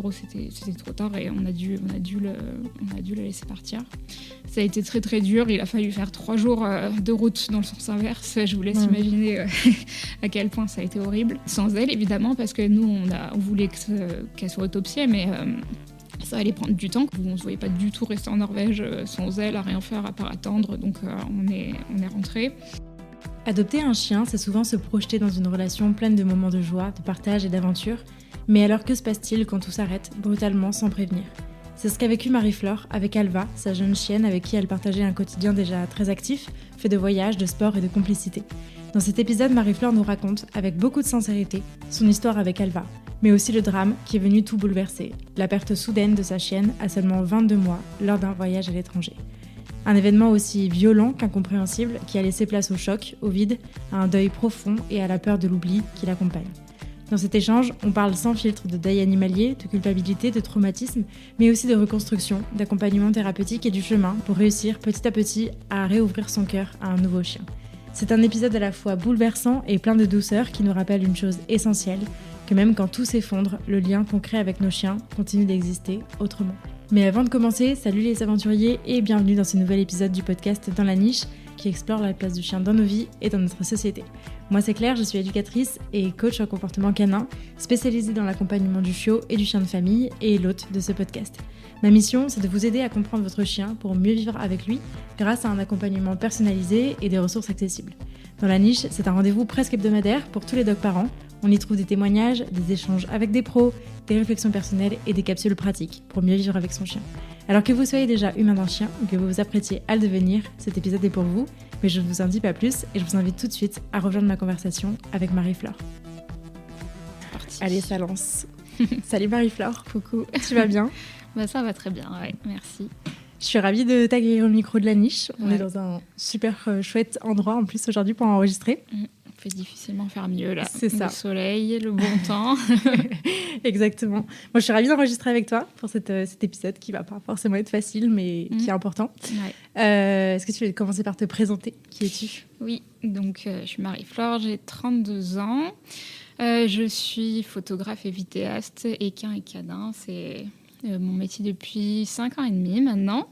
gros, c'était trop tard et on a dû la laisser partir. Ça a été très très dur. Il a fallu faire 3 jours de route dans le sens inverse. Je vous laisse imaginer à quel point ça a été horrible. Sans elle, évidemment, parce que nous, on voulait qu'elle soit autopsiée, mais ça allait prendre du temps. On ne se voyait pas du tout rester en Norvège sans elle, à rien faire à part attendre. Donc on est rentrés. Adopter un chien, c'est souvent se projeter dans une relation pleine de moments de joie, de partage et d'aventure. Mais alors que se passe-t-il quand tout s'arrête, brutalement, sans prévenir ? C'est ce qu'a vécu Marie-Flore avec Alva, sa jeune chienne avec qui elle partageait un quotidien déjà très actif, fait de voyages, de sport et de complicité. Dans cet épisode, Marie-Flore nous raconte, avec beaucoup de sincérité, son histoire avec Alva, mais aussi le drame qui est venu tout bouleverser, la perte soudaine de sa chienne à seulement 22 mois lors d'un voyage à l'étranger. Un événement aussi violent qu'incompréhensible qui a laissé place au choc, au vide, à un deuil profond et à la peur de l'oubli qui l'accompagne. Dans cet échange, on parle sans filtre de deuil animalier, de culpabilité, de traumatisme, mais aussi de reconstruction, d'accompagnement thérapeutique et du chemin pour réussir petit à petit à réouvrir son cœur à un nouveau chien. C'est un épisode à la fois bouleversant et plein de douceur qui nous rappelle une chose essentielle, que même quand tout s'effondre, le lien qu'on crée avec nos chiens continue d'exister autrement. Mais avant de commencer, salut les aventuriers et bienvenue dans ce nouvel épisode du podcast Dans la niche qui explore la place du chien dans nos vies et dans notre société. Moi c'est Claire, je suis éducatrice et coach en comportement canin, spécialisée dans l'accompagnement du chiot et du chien de famille et l'hôte de ce podcast. Ma mission, c'est de vous aider à comprendre votre chien pour mieux vivre avec lui grâce à un accompagnement personnalisé et des ressources accessibles. Dans la niche, c'est un rendez-vous presque hebdomadaire pour tous les dog parents. On y trouve des témoignages, des échanges avec des pros, des réflexions personnelles et des capsules pratiques pour mieux vivre avec son chien. Alors que vous soyez déjà humain d'un chien ou que vous vous apprêtiez à le devenir, cet épisode est pour vous, mais je ne vous en dis pas plus et je vous invite tout de suite à rejoindre ma conversation avec Marie-Flore. C'est parti. Allez, ça lance. Salut Marie-Flore. Coucou. Tu vas bien ? Ça va très bien, ouais, merci. Je suis ravie de t'accueillir au micro de la niche. On est dans un super chouette endroit en plus aujourd'hui pour enregistrer. On peut difficilement faire mieux là. C'est ça. Le soleil, le bon temps. Exactement. Moi, je suis ravie d'enregistrer avec toi pour cet épisode qui va pas forcément être facile, mais qui est important. Ouais. Est-ce que tu veux commencer par te présenter ? Qui es-tu ? Oui, donc je suis Marie-Flore, j'ai 32 ans. Je suis photographe et vidéaste, équin et canin. C'est mon métier depuis 5 ans et demi maintenant.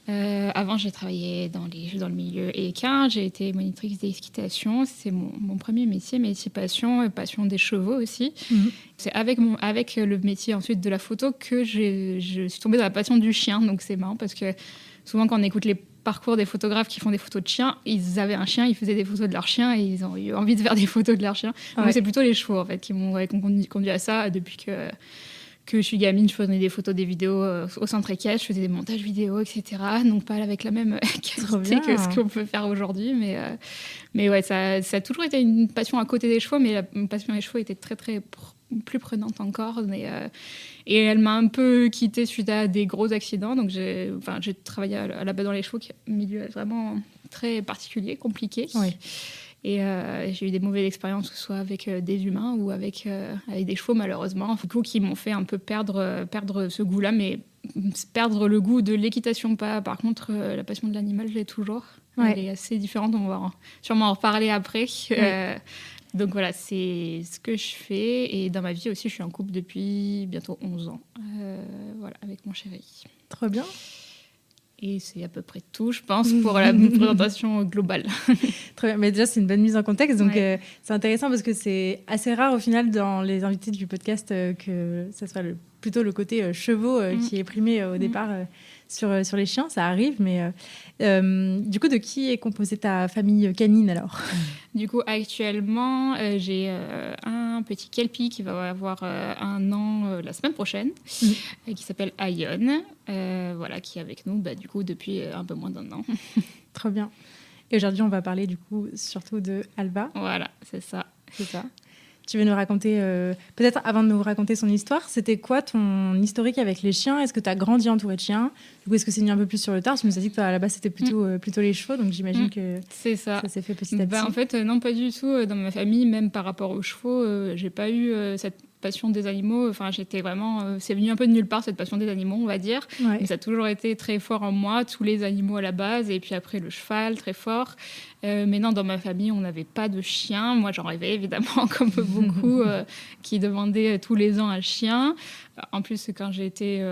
Avant, j'ai travaillé dans le milieu équin. J'ai été monitrice d'équitation. C'est mon premier métier passion des chevaux aussi. C'est avec le métier ensuite de la photo que je suis tombée dans la passion du chien. Donc c'est marrant parce que souvent quand on écoute les parcours des photographes qui font des photos de chiens, ils avaient un chien, ils faisaient des photos de leur chien et ils ont eu envie de faire des photos de leur chien. Ouais. Moi, c'est plutôt les chevaux en fait qui m'ont conduit à ça depuis que je suis gamine. Je faisais des photos, des vidéos au centre équestre, je faisais des montages vidéo, etc. Donc pas avec la même qualité que ce qu'on peut faire aujourd'hui, mais ouais, ça a toujours été une passion à côté des chevaux, mais la passion des chevaux était très très plus prenante encore. Et elle m'a un peu quittée suite à des gros accidents. Donc j'ai travaillé à la base dans les chevaux, qui est un milieu vraiment très particulier, compliqué. Oui. Et j'ai eu des mauvaises expériences, que ce soit avec des humains ou avec des chevaux, malheureusement, qui m'ont fait un peu perdre ce goût-là, mais perdre le goût de l'équitation, pas. Par contre, la passion de l'animal, je l'ai toujours. Ouais. Elle est assez différente, on va sûrement en reparler après. Ouais. Donc voilà, c'est ce que je fais. Et dans ma vie aussi, je suis en couple depuis bientôt 11 ans, avec mon chéri. Trop bien. Et c'est à peu près tout, je pense, pour la présentation globale. Très bien. Mais déjà, c'est une bonne mise en contexte. Donc, ouais. C'est intéressant parce que c'est assez rare, au final, dans les invités du podcast, que ça soit plutôt le côté chevaux qui est primé au départ sur les chiens. Ça arrive, mais du coup, de qui est composée ta famille canine, alors ? Du coup, actuellement, j'ai un petit kelpie qui va avoir 1 an la semaine prochaine, qui s'appelle Ayon, qui est avec nous du coup, depuis un peu moins d'1 an. Trop bien. Et aujourd'hui, on va parler du coup surtout de Alva. Voilà, c'est ça. C'est ça. Tu veux nous raconter, peut-être avant de nous raconter son histoire, c'était quoi ton historique avec les chiens ? Est-ce que tu as grandi entouré de chiens ? Du coup, est-ce que c'est venu un peu plus sur le tard ? Tu nous as dit que toi, à la base, c'était plutôt les chevaux, donc j'imagine que c'est ça s'est fait petit à petit. En fait, non, pas du tout. Dans ma famille, même par rapport aux chevaux, j'ai pas eu cette passion des animaux. Enfin, j'étais vraiment... c'est venu un peu de nulle part, cette passion des animaux, on va dire. Ouais. Mais ça a toujours été très fort en moi, tous les animaux à la base, et puis après le cheval, très fort. Mais non, dans ma famille, on n'avait pas de chien. Moi, j'en rêvais, évidemment, comme beaucoup qui demandaient tous les ans un chien. en plus, quand j'ai été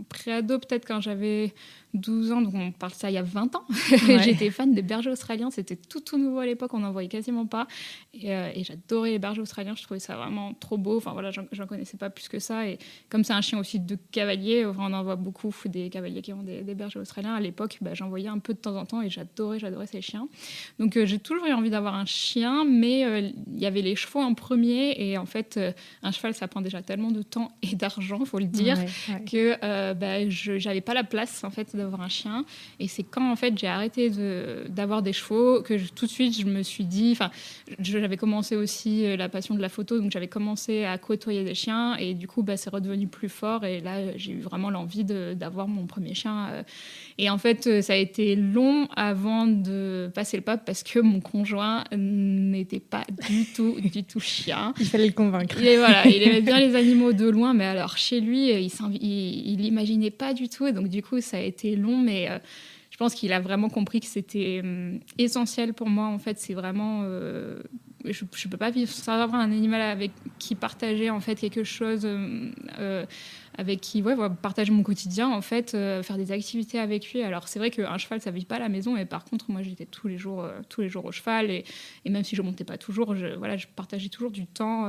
pré-ado, peut-être quand j'avais 12 ans, donc on parle de ça il y a 20 ans. Ouais. J'étais fan des bergers australiens, c'était tout nouveau à l'époque, on n'en voyait quasiment pas. Et j'adorais les bergers australiens, je trouvais ça vraiment trop beau. Enfin voilà, j'en connaissais pas plus que ça. Et comme c'est un chien aussi de cavalier, on en voit beaucoup des cavaliers qui ont des bergers australiens. À l'époque, j'en voyais un peu de temps en temps et j'adorais ces chiens. Donc j'ai toujours eu envie d'avoir un chien, mais il y avait les chevaux en premier. Et en fait, un cheval, ça prend déjà tellement de temps et d'argent, faut le dire, que j'avais pas la place en fait d'avoir un chien. Et c'est quand en fait j'ai arrêté d'avoir des chevaux que tout de suite je me suis dit, j'avais commencé aussi la passion de la photo, donc j'avais commencé à côtoyer des chiens et du coup c'est redevenu plus fort et là j'ai eu vraiment l'envie d'avoir mon premier chien. Et en fait ça a été long avant de passer le pas parce que mon conjoint n'était pas du tout chien. Il fallait le convaincre. Et voilà, il aimait bien les animaux de loin, mais alors chez lui il l'imaginait pas du tout et donc du coup ça a été long, mais je pense qu'il a vraiment compris que c'était essentiel pour moi. En fait, c'est vraiment... je peux pas vivre sans avoir un animal avec qui partager en fait quelque chose, avec qui partager mon quotidien, en fait, faire des activités avec lui. Alors, c'est vrai qu'un cheval, ça vit pas à la maison, mais par contre, moi, j'étais tous les jours au cheval. Et même si je montais pas toujours, je partageais toujours du temps...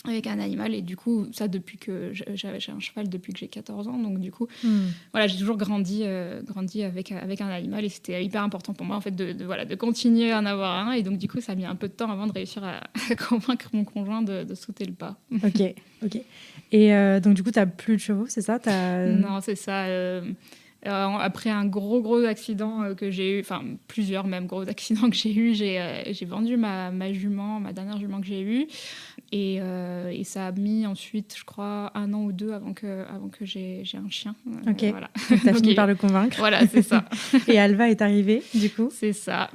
avec un animal et du coup ça depuis que j'ai un cheval depuis que j'ai 14 ans, donc du coup j'ai toujours grandi avec un animal et c'était hyper important pour moi en fait de continuer à en avoir un, et donc du coup ça a mis un peu de temps avant de réussir à convaincre mon conjoint de sauter le pas. Ok. Et donc du coup t'as plus de chevaux, c'est ça? Non, c'est ça. Après un gros accident que j'ai eu, enfin plusieurs même gros accidents que j'ai eu, j'ai vendu ma dernière jument que j'ai eue, et ça a mis ensuite, je crois, 1 an ou 2 avant que j'ai un chien. Ok. Voilà. Donc t'as fini par le convaincre. Voilà, c'est ça. Et Alva est arrivée, du coup? C'est ça.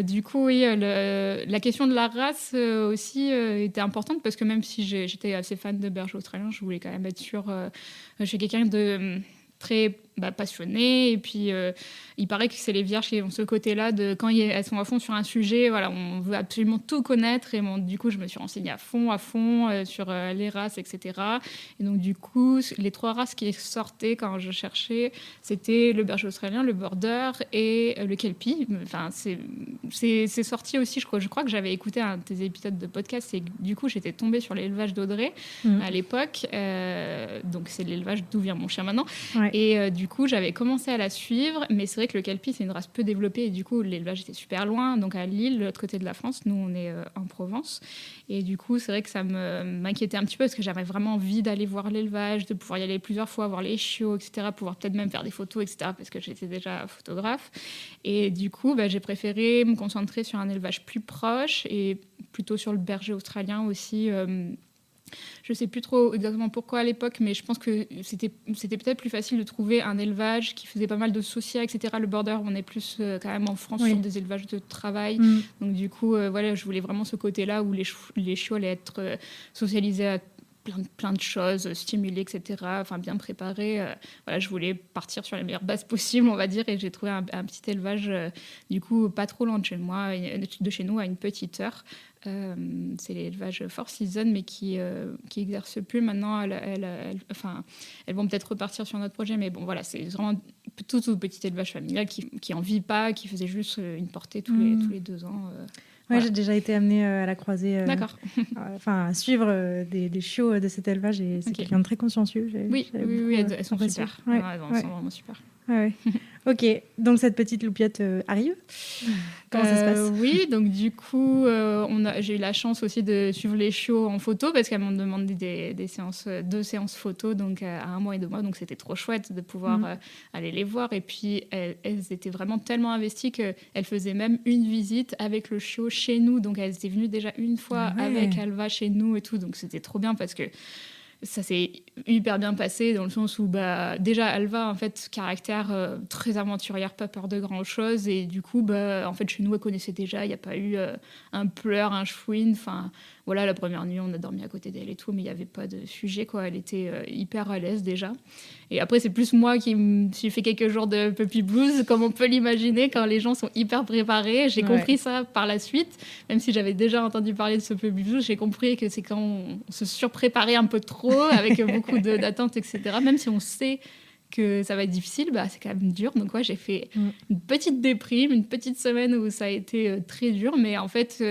Du coup, oui, la question de la race aussi était importante parce que même si j'étais assez fan de berger australien, je voulais quand même être sûre. Je suis quelqu'un de très passionné, et puis il paraît que c'est les vierges qui ont ce côté-là de quand elles sont à fond sur un sujet, voilà, on veut absolument tout connaître, et du coup je me suis renseignée à fond sur les races, etc. Et donc du coup les 3 races qui sortaient quand je cherchais, c'était le berger australien, le border et le kelpie. Enfin c'est sorti aussi, je crois que j'avais écouté un de tes épisodes de podcast, et du coup j'étais tombée sur l'élevage d'Audrey à l'époque, donc c'est l'élevage d'où vient mon chien maintenant. Et du coup, j'avais commencé à la suivre, mais c'est vrai que le kelpie, c'est une race peu développée, et du coup, l'élevage était super loin, donc à Lille, de l'autre côté de la France. Nous, on est en Provence. Et du coup, c'est vrai que ça m'inquiétait un petit peu, parce que j'avais vraiment envie d'aller voir l'élevage, de pouvoir y aller plusieurs fois, voir les chiots, etc., pouvoir peut-être même faire des photos, etc., parce que j'étais déjà photographe. Et du coup, j'ai préféré me concentrer sur un élevage plus proche, et plutôt sur le berger australien aussi. Je ne sais plus trop exactement pourquoi à l'époque, mais je pense que c'était peut-être plus facile de trouver un élevage qui faisait pas mal de social, etc. Le border, on est plus quand même en France sur des élevages de travail. Donc du coup, je voulais vraiment ce côté-là où les chiots allaient être socialisés à plein de choses, stimulés, etc. Enfin, bien préparés. Je voulais partir sur les meilleures bases possibles, on va dire, et j'ai trouvé un petit élevage, du coup, pas trop loin de chez nous, à une petite heure. C'est l'élevage Four Seasons, mais qui exerce plus maintenant. Elles vont peut-être repartir sur notre projet, mais bon, voilà, c'est vraiment tout petit élevage familial qui en vit pas, qui faisait juste une portée tous les 2 ans. Ouais, j'ai déjà été amenée à la croisée, à suivre des chiots de cet élevage, et c'est quelqu'un de très consciencieux. Oui, elles sont super. Ouais. Elles sont vraiment super. Ouais. Ok, donc cette petite loupiote arrive. Comment ça se passe? Oui, donc du coup, j'ai eu la chance aussi de suivre les chiots en photo, parce qu'elles m'ont demandé deux séances photo, donc à 1 mois et 2 mois, donc c'était trop chouette de pouvoir aller les voir. Et puis elles étaient vraiment tellement investies qu'elles faisaient même une visite avec le chiot chez nous, donc elles étaient venues déjà une fois avec Alva chez nous et tout, donc c'était trop bien parce que ça s'est hyper bien passé dans le sens où déjà Alva, en fait, caractère très aventurière, pas peur de grand chose, et du coup en fait chez nous elle connaissait déjà, il n'y a pas eu un pleur, un chouine, enfin voilà, la première nuit, on a dormi à côté d'elle et tout, mais il n'y avait pas de sujet, quoi. Elle était hyper à l'aise déjà. Et après, c'est plus moi qui me suis fait quelques jours de puppy blues, comme on peut l'imaginer, quand les gens sont hyper préparés. J'ai compris ça par la suite, même si j'avais déjà entendu parler de ce puppy blues, j'ai compris que c'est quand on se surpréparait un peu trop, avec beaucoup d'attentes, etc. Même si on sait que ça va être difficile, bah, c'est quand même dur. Donc ouais, j'ai fait une petite déprime, une petite semaine où ça a été très dur, mais en fait...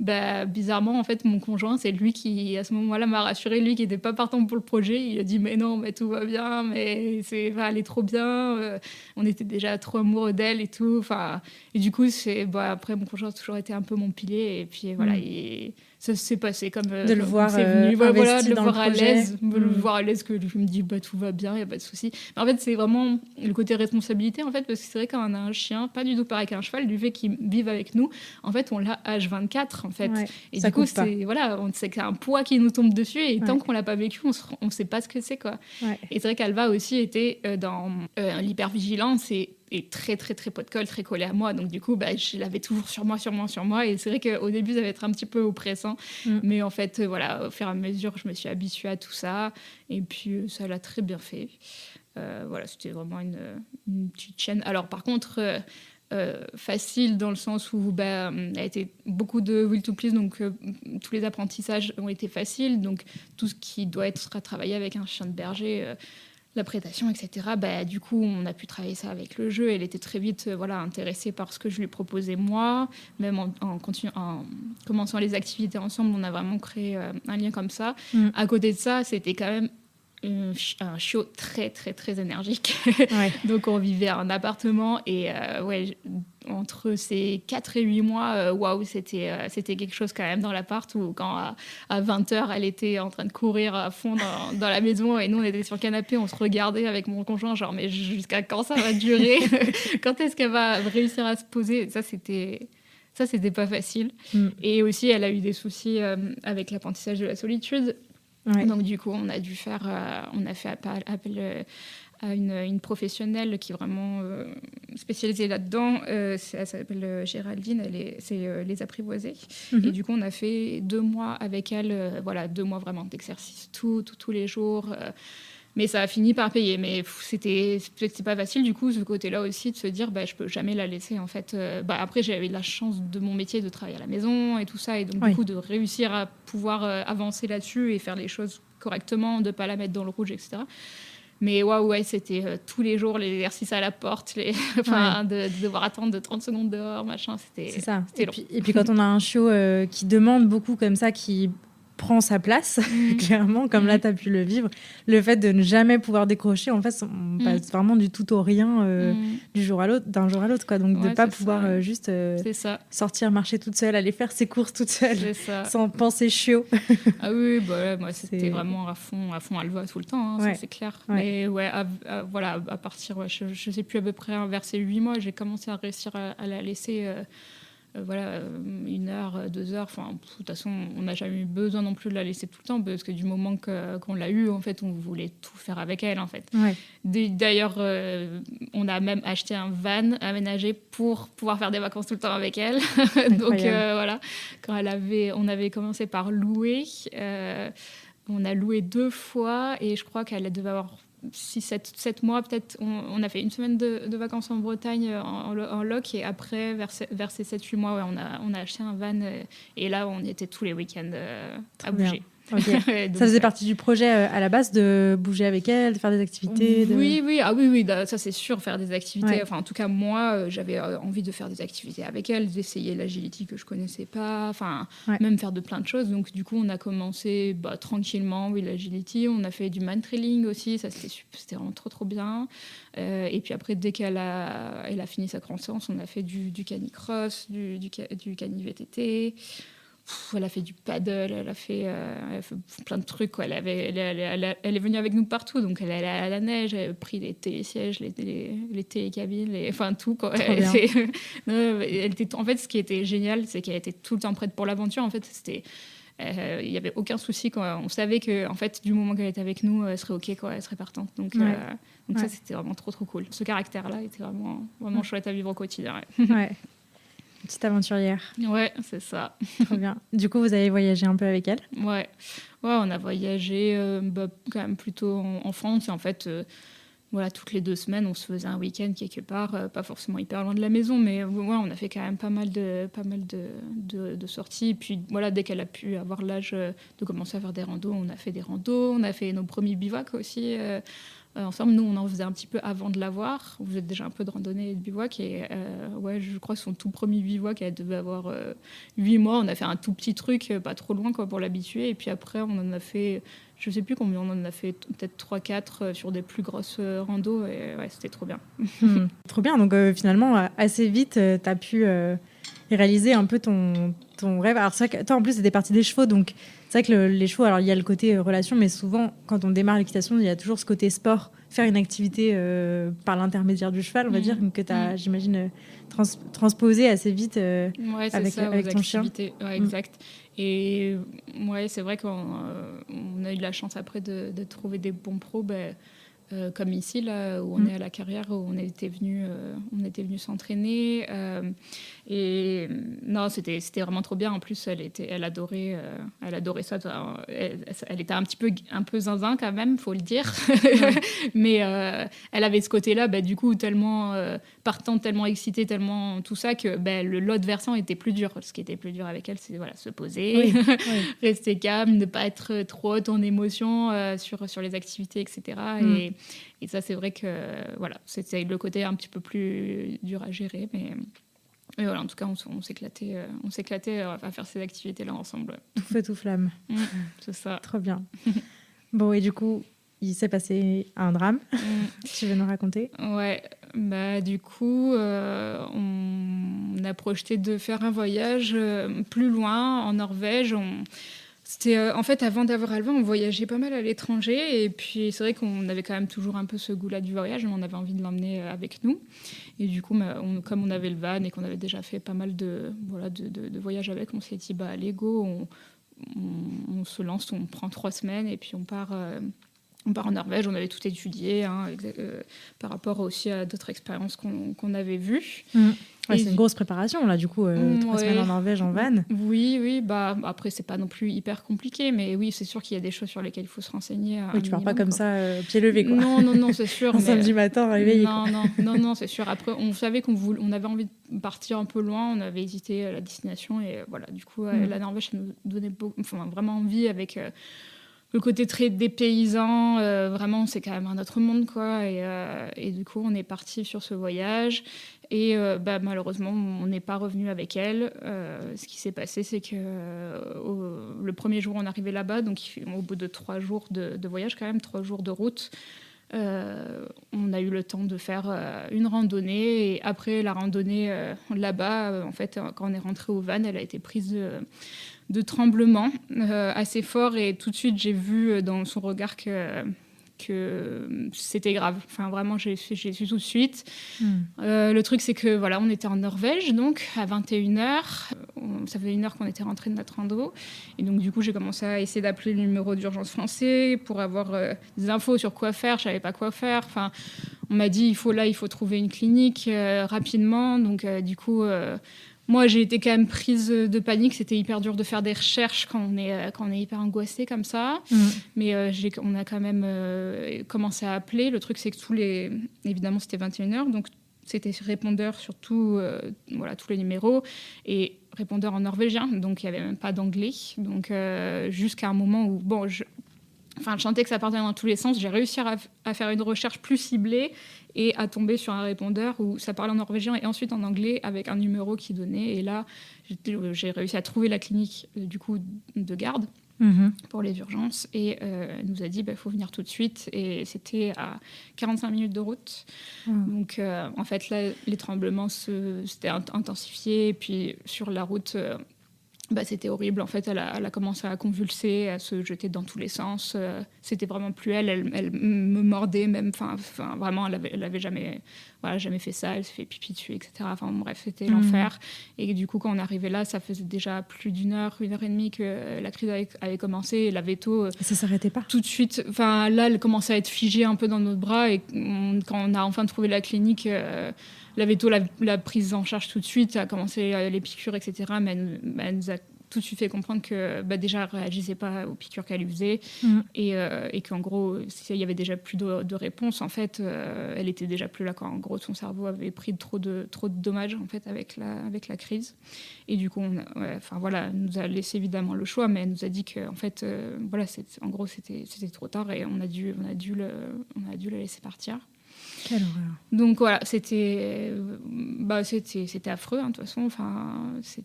bah, bizarrement, en fait, mon conjoint, c'est lui qui, à ce moment-là, m'a rassuré, lui qui n'était pas partant pour le projet. Il a dit, mais non, mais tout va bien, mais va aller trop bien. On était déjà trop amoureux d'elle et tout. Et du coup, après, mon conjoint a toujours été un peu mon pilier. Et puis, voilà, ça s'est passé comme de le voir c'est venu. Voilà, de le dans voir à l'aise. De le Mm. voir à l'aise, que lui me dit, bah, tout va bien, il n'y a pas de souci. Mais en fait, c'est vraiment le côté responsabilité, en fait, parce que c'est vrai, quand on a un chien, pas du tout pareil qu'un cheval, du fait qu'il vive avec nous, en fait, on l'a H24. En fait. Et du coup, on sait qu'il y a un poids qui nous tombe dessus et tant qu'on l'a pas vécu, on sait pas ce que c'est, quoi. Et c'est vrai qu'Alva aussi était dans l'hypervigilance et très très très pot de colle, très collée à moi, donc du coup je l'avais toujours sur moi, et c'est vrai qu'au début ça va être un petit peu oppressant, mais en fait voilà, au fur et à mesure je me suis habituée à tout ça, et puis ça l'a très bien fait. Voilà, c'était vraiment une petite chaîne. Alors par contre facile dans le sens où a été beaucoup de will to please, donc tous les apprentissages ont été faciles, donc tout ce qui doit être à travailler avec un chien de berger, la prédation, etc. Du coup, on a pu travailler ça avec le jeu. Elle était très vite intéressée par ce que je lui proposais moi. Même en commençant les activités ensemble, on a vraiment créé un lien comme ça. À côté de ça, c'était quand même un chiot très, très, très énergique. Donc, on vivait en appartement et entre ces 4 et 8 mois, c'était quelque chose quand même dans l'appart, où quand à 20h, elle était en train de courir à fond dans la maison et nous, on était sur le canapé, on se regardait avec mon conjoint, genre, mais jusqu'à quand ça va durer? Quand est-ce qu'elle va réussir à se poser? Ça, c'était pas facile. Et aussi, elle a eu des soucis avec l'apprentissage de la solitude. Donc, du coup, on a fait appel à une professionnelle qui est vraiment spécialisée là-dedans. Elle s'appelle Géraldine, c'est les apprivoisés. Et du coup, on a fait 2 mois avec elle, 2 mois vraiment d'exercice, tous les jours. Mais ça a fini par payer. Mais c'était pas facile, du coup, ce côté-là aussi, de se dire, je peux jamais la laisser, en fait. Après, j'avais la chance de mon métier de travailler à la maison et tout ça. Et donc, du coup, de réussir à pouvoir avancer là-dessus et faire les choses correctement, de pas la mettre dans le rouge, etc. Mais c'était tous les jours les exercices à la porte, de devoir attendre de 30 secondes dehors, machin. C'est ça. C'était long. Et puis quand on a un chiot qui demande beaucoup comme ça, qui prend sa place, clairement, comme là, tu as pu le vivre, le fait de ne jamais pouvoir décrocher, en fait, on passe vraiment du tout au rien d'un jour à l'autre, quoi. Donc, de ne pas pouvoir juste sortir, marcher toute seule, aller faire ses courses toute seule, sans penser chiot. Ah oui, moi, c'était vraiment à fond Alva tout le temps, ça, c'est clair. Mais à partir, je sais plus, à peu près vers ces 8 mois, j'ai commencé à réussir à la laisser... 1 heure, 2 heures. Enfin, de toute façon, on n'a jamais eu besoin non plus de la laisser tout le temps, parce que du moment qu'on l'a eue, en fait, on voulait tout faire avec elle, en fait. D'ailleurs, on a même acheté un van aménagé pour pouvoir faire des vacances tout le temps avec elle. Donc voilà, quand on avait commencé par louer, on a loué 2 fois, et je crois qu'elle devait avoir 7 mois peut-être. On a fait 1 semaine de vacances en Bretagne en loc, et après vers ces 7-8 mois on a acheté un van, et là on était tous les week-ends à bouger. Okay. Donc, ça faisait partie du projet à la base, de bouger avec elle, de faire des activités Oui, ça c'est sûr, faire des activités. Enfin, en tout cas, moi, j'avais envie de faire des activités avec elle, d'essayer l'agility que je connaissais pas, même faire de plein de choses. Donc, du coup, on a commencé tranquillement, l'agility. On a fait du man trailing aussi, ça c'était vraiment trop bien. Et puis après, dès qu'elle a fini sa croissance, on a fait du canicross, du cani VTT. Elle a fait du paddle, elle a fait plein de trucs, quoi. Elle est venue avec nous partout, donc elle allait à la neige, elle a pris les télésièges, les télécabines, enfin tout, quoi. En fait, ce qui était génial, c'est qu'elle était tout le temps prête pour l'aventure. En fait, il n'y avait aucun souci, quoi. On savait que, en fait, du moment qu'elle était avec nous, elle serait OK, quoi, elle serait partante. Donc ça, c'était vraiment trop cool. Ce caractère-là était vraiment chouette à vivre au quotidien. Petite aventurière. Ouais, c'est ça. Trop bien. Du coup, vous avez voyagé un peu avec elle? Ouais, on a voyagé quand même plutôt en France. Et en fait, voilà, toutes les 2 semaines, on se faisait un week-end quelque part, pas forcément hyper loin de la maison, mais ouais, on a fait quand même pas mal de sorties. Et puis voilà, dès qu'elle a pu avoir l'âge de commencer à faire des randos, on a fait des randos, on a fait nos premiers bivouacs aussi. Ensemble, nous, on en faisait un petit peu avant de l'avoir. On faisait déjà un peu de randonnée et de bivouac. Et ouais, je crois que son tout premier bivouac, elle devait avoir 8 mois. On a fait un tout petit truc, pas trop loin quoi, pour l'habituer. Et puis après, on en a fait, je sais plus combien, on en a fait peut-être 3-4 sur des plus grosses randos. Et ouais, c'était trop bien. Trop bien. Donc finalement, assez vite, tu as pu réaliser un peu ton rêve. Alors c'est vrai que toi, en plus, c'était partie des chevaux. Donc c'est vrai que les chevaux, alors il y a le côté relation, mais souvent, quand on démarre l'équitation, il y a toujours ce côté sport, faire une activité par l'intermédiaire du cheval, on va dire, que tu as, j'imagine, transposé assez vite ouais, c'est avec, ça, avec aux ton chien. Ouais, exact. Et ouais, c'est vrai qu'on a eu de la chance après de trouver des bons pros. Comme ici, là, où on est à la carrière, où on était venu s'entraîner. Et non, c'était vraiment trop bien. En plus, elle adorait ça. Elle était un peu zinzin quand même, faut le dire. Mais elle avait ce côté-là, du coup, tellement partante, tellement excitée, tellement tout ça, que l'autre versant était plus dur. Ce qui était plus dur avec elle, c'est voilà, se poser, rester calme, ne pas être trop haute en émotion sur les activités, etc. Et ça, c'est vrai que voilà, c'était le côté un petit peu plus dur à gérer. Mais voilà, en tout cas, on s'éclatait à faire ces activités-là ensemble. Tout feu, tout flamme. C'est ça. Trop bien. Bon, et du coup, il s'est passé un drame. Tu veux nous raconter? Ouais, du coup, on a projeté de faire un voyage plus loin, en Norvège. C'était en fait, avant d'avoir Alva, on voyageait pas mal à l'étranger, et puis c'est vrai qu'on avait quand même toujours un peu ce goût-là du voyage, mais on avait envie de l'emmener avec nous. Et du coup, comme on avait le van et qu'on avait déjà fait pas mal de voyages avec, on s'est dit allez go, on se lance, on prend 3 semaines et puis on part en Norvège. On avait tout étudié par rapport aussi à d'autres expériences qu'on avait vues. Ouais, c'est une grosse préparation, là, du coup, 3 semaines en Norvège en van. Oui, après, c'est pas non plus hyper compliqué, mais oui, c'est sûr qu'il y a des choses sur lesquelles il faut se renseigner. Oui, tu pars pas comme ça, pied levé, quoi. Non, c'est sûr. Un samedi matin, réveillé, quoi. Non, c'est sûr. Après, on savait on avait envie de partir un peu loin, on avait hésité à la destination, et voilà, du coup, la Norvège, ça nous donnait vraiment envie, avec le côté très dépaysant. Vraiment, c'est quand même un autre monde, quoi. Et du coup, on est parti sur ce voyage. Et malheureusement, on n'est pas revenu avec elle. Ce qui s'est passé, c'est que le premier jour, on arrivait là-bas, donc au bout de 3 jours de voyage, quand même, 3 jours de route, on a eu le temps de faire une randonnée. Et après la randonnée là-bas, en fait, quand on est rentré au van, elle a été prise de tremblements assez forts. Et tout de suite, j'ai vu dans son regard que c'était grave. Enfin, vraiment, j'ai su tout de suite. Le truc, c'est que voilà, on était en Norvège, donc à 21h. Ça faisait 1 heure qu'on était rentré de notre rando. Et donc, du coup, j'ai commencé à essayer d'appeler le numéro d'urgence français pour avoir des infos sur quoi faire. Je savais pas quoi faire. Enfin, on m'a dit, il faut trouver une clinique rapidement. Donc, du coup... moi, j'ai été quand même prise de panique. C'était hyper dur de faire des recherches quand on est hyper angoissé comme ça. Mais on a quand même commencé à appeler. Le truc, c'est que évidemment, c'était 21h. Donc, c'était répondeur sur tous les numéros. Et répondeur en norvégien. Donc, il n'y avait même pas d'anglais. Donc, jusqu'à un moment où... je sentais que ça partait dans tous les sens. J'ai réussi à faire une recherche plus ciblée et à tomber sur un répondeur où ça parlait en norvégien et ensuite en anglais avec un numéro qui donnait. Et là, j'ai réussi à trouver la clinique du coup de garde pour les urgences. Et elle nous a dit, faut venir tout de suite. Et c'était à 45 minutes de route. Donc, en fait, là, les tremblements s'étaient intensifiés. Et puis, sur la route... c'était horrible. En fait, elle a commencé à convulser, à se jeter dans tous les sens. C'était vraiment plus elle me mordait même. Enfin, vraiment, elle avait jamais fait ça. Elle s'est fait pipi dessus, etc. Enfin, bref, c'était l'enfer. Et du coup, quand on arrivait là, ça faisait déjà plus d'1 heure, 1h30 que la crise avait commencé. Et la veto... ça s'arrêtait pas. Tout de suite. Enfin, là, elle commençait à être figée un peu dans notre bras. Et quand on a enfin trouvé la clinique... la veto l'a prise en charge tout de suite, a commencé les piqûres, etc. Mais elle nous a tout de suite fait comprendre que déjà, elle ne réagissait pas aux piqûres qu'elle lui faisait et qu'en gros, il y avait déjà plus de réponse. En fait, elle était déjà plus là quand en gros, son cerveau avait pris trop de dommages en fait, avec la crise. Et du coup, elle nous a laissé évidemment le choix, mais elle nous a dit qu'en fait, en gros, c'était trop tard et on a dû la laisser partir. Quelle horreur. Donc voilà, c'était affreux, de toute façon.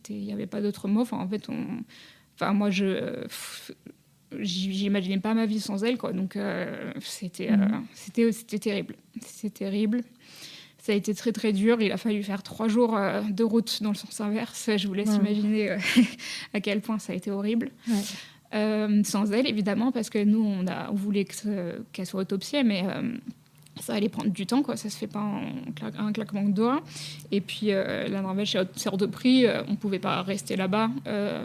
Il n'y avait pas d'autre mot. En fait, moi, j'imaginais pas ma vie sans elle, quoi. Donc c'était terrible. C'était terrible. Ça a été très très dur. Il a fallu faire 3 jours de route dans le sens inverse. Je vous laisse imaginer à quel point ça a été horrible. Ouais. Sans elle, évidemment, parce que nous, on voulait qu'elle soit autopsiée, mais ça allait prendre du temps, quoi. Ça se fait pas en un claquement de doigts. Et puis la Norvège, c'est hors de prix. On pouvait pas rester là-bas.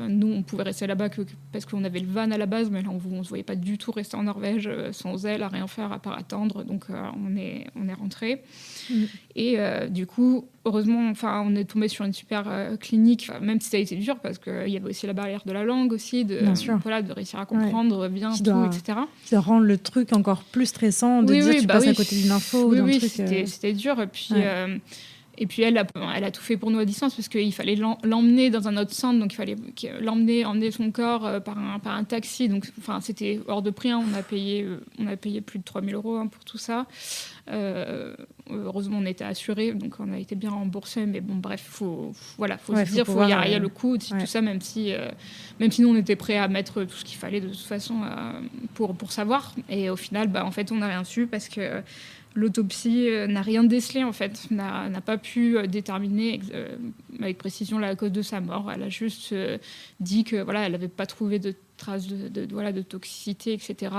Nous, on pouvait rester là-bas parce qu'on avait le van à la base, mais là, on se voyait pas du tout rester en Norvège sans elle, à rien faire à part attendre. Donc on est rentré. Et du coup, heureusement, on est tombé sur une super clinique, même si ça a été dur parce qu'il y avait aussi la barrière de la langue aussi, de réussir à comprendre bien tout, etc. Ça rend le truc encore plus stressant de dire tu passes à côté d'une info ou d'un truc. C'était dur. Et puis elle a tout fait pour nous à distance parce qu'il fallait l'emmener dans un autre centre, donc il fallait emmener son corps par un taxi. Donc c'était hors de prix. On a payé plus de 3 000 € pour tout ça. Heureusement, on était assurés, donc on a été bien remboursés. Mais bon, bref, faut se dire, il y a le coût aussi, tout ça, même si nous on était prêts à mettre tout ce qu'il fallait de toute façon pour savoir. Et au final, en fait, on n'a rien su parce que l'autopsie n'a rien décelé, en fait, n'a pas pu déterminer avec précision la cause de sa mort. Elle a juste dit que elle n'avait pas trouvé de traces de toxicité, etc.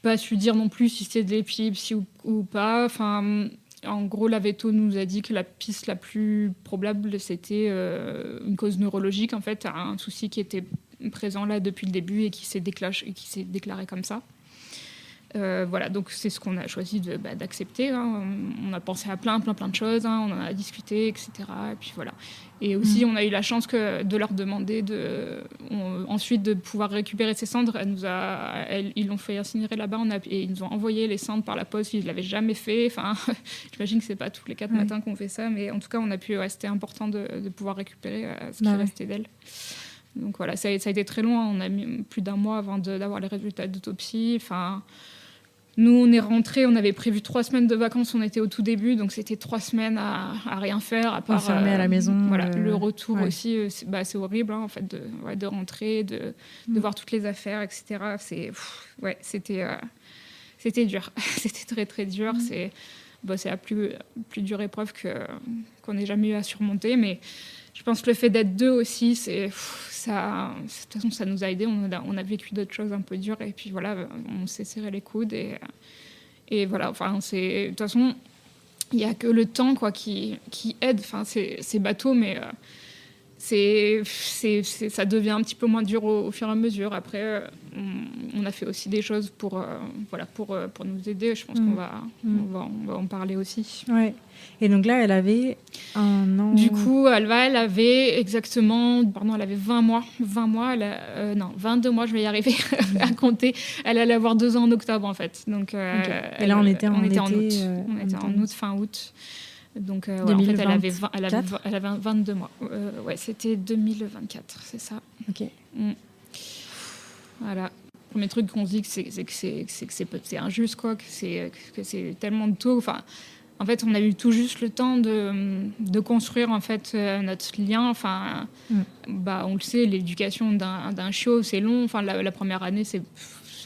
Pas su dire non plus si c'était de l'épilepsie ou pas. En gros, la veto nous a dit que la piste la plus probable, c'était une cause neurologique, en fait, un souci qui était présent là depuis le début et qui s'est déclaré comme ça. Donc c'est ce qu'on a choisi d'accepter. On a pensé à plein de choses, on en a discuté, etc. Et puis voilà. Et aussi, on a eu la chance de leur demander ensuite de pouvoir récupérer ces cendres. Ils l'ont fait incinérer là-bas et ils nous ont envoyé les cendres par la poste. Ils ne l'avaient jamais fait. J'imagine que ce n'est pas tous les 4 matins qu'on fait ça, mais en tout cas, on a pu. C'était important de pouvoir récupérer ce qui restait d'elle. Donc voilà, ça a été très long. On a mis plus d'1 mois avant d'avoir les résultats d'autopsie. Nous, on est rentrés, on avait prévu 3 semaines de vacances, on était au tout début, donc c'était 3 semaines à rien faire, à part enfermé à la maison. Le retour aussi, c'est horrible, en fait, de rentrer, de voir toutes les affaires, etc. C'était dur, c'était très très dur. C'est la plus dure épreuve qu'on ait jamais eu à surmonter, mais je pense que le fait d'être 2 aussi, de toute façon, ça nous a aidés. On a vécu d'autres choses un peu dures et puis on s'est serré les coudes et voilà. De toute façon, il n'y a que le temps qui aide. C'est bateau, mais ça devient un petit peu moins dur au fur et à mesure. Après, on a fait aussi des choses pour nous aider. Je pense qu'on va en parler aussi. Ouais. Et donc là, elle avait 1 an... Du coup, Alva, elle avait exactement... elle avait 20 mois. 22 mois, je vais y arriver à compter. Elle allait avoir 2 ans en octobre, en fait. Donc, et là, on était en août. On était en août, fin août. Donc, en fait, elle avait 22 mois. C'était 2024, c'est ça. Ok. Voilà. Le premier truc qu'on se dit, c'est que c'est injuste, quoi, que c'est tellement tôt. En fait, on a eu tout juste le temps de construire, en fait, notre lien. On le sait, l'éducation d'un chiot, c'est long. La première année,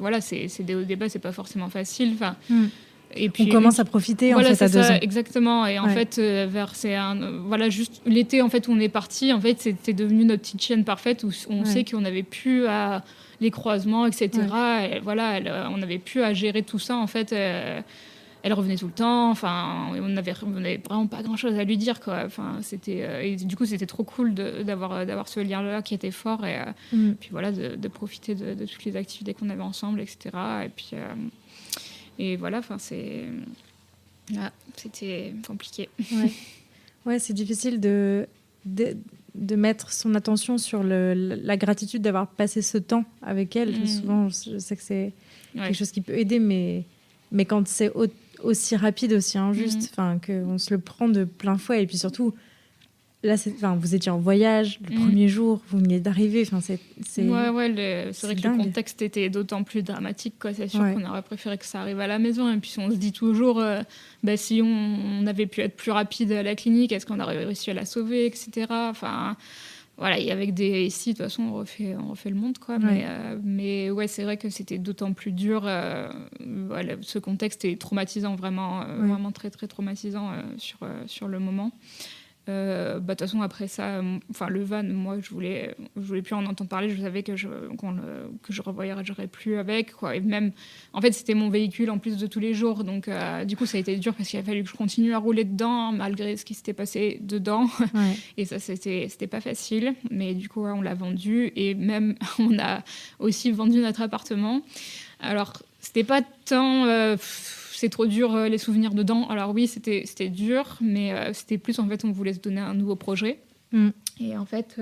au début, c'est pas forcément facile. Et puis, on commence à profiter, en fait, à 2 ans. Exactement. Et en fait, juste l'été, en fait, où on est parti, en fait, c'était devenu notre petite chaîne parfaite où on sait qu'on n'avait plus à les croisements, etc. Et on n'avait plus à gérer tout ça, en fait. Elle revenait tout le temps. On n'avait vraiment pas grand-chose à lui dire, quoi. Et du coup, c'était trop cool d'avoir ce lien-là qui était fort. Et puis de profiter de toutes les activités qu'on avait ensemble, etc. Et puis... et voilà, Ah, c'était compliqué. Ouais, c'est difficile de mettre son attention sur la gratitude d'avoir passé ce temps avec elle. Souvent, je sais que c'est quelque chose qui peut aider, mais quand c'est aussi rapide, aussi injuste, qu'on se le prend de plein fouet. Et puis surtout, là, vous étiez en voyage le premier jour, vous veniez d'arriver. C'est c'est vrai que le contexte était d'autant plus dramatique, quoi. C'est sûr qu'on aurait préféré que ça arrive à la maison. Et puis on se dit toujours, si on avait pu être plus rapide à la clinique, est-ce qu'on aurait réussi à la sauver, etc. Enfin, voilà, et avec ici, de toute façon, on refait le monde, quoi. Mais ouais, c'est vrai que c'était d'autant plus dur. Voilà, ce contexte est traumatisant, vraiment, vraiment très, très traumatisant sur le moment. De toute façon, après ça, le van, moi, je voulais plus en entendre parler. Je savais que je revoyagerais plus avec, quoi. Et même, en fait, c'était mon véhicule en plus de tous les jours. Donc, du coup, ça a été dur parce qu'il a fallu que je continue à rouler dedans, malgré ce qui s'était passé dedans. Et ça, c'était pas facile. Mais du coup, on l'a vendu. Et même, on a aussi vendu notre appartement. Alors, c'était pas tant... c'est trop dur, les souvenirs dedans. Alors oui, c'était dur, mais c'était plus, en fait, on voulait se donner un nouveau projet. Et en fait,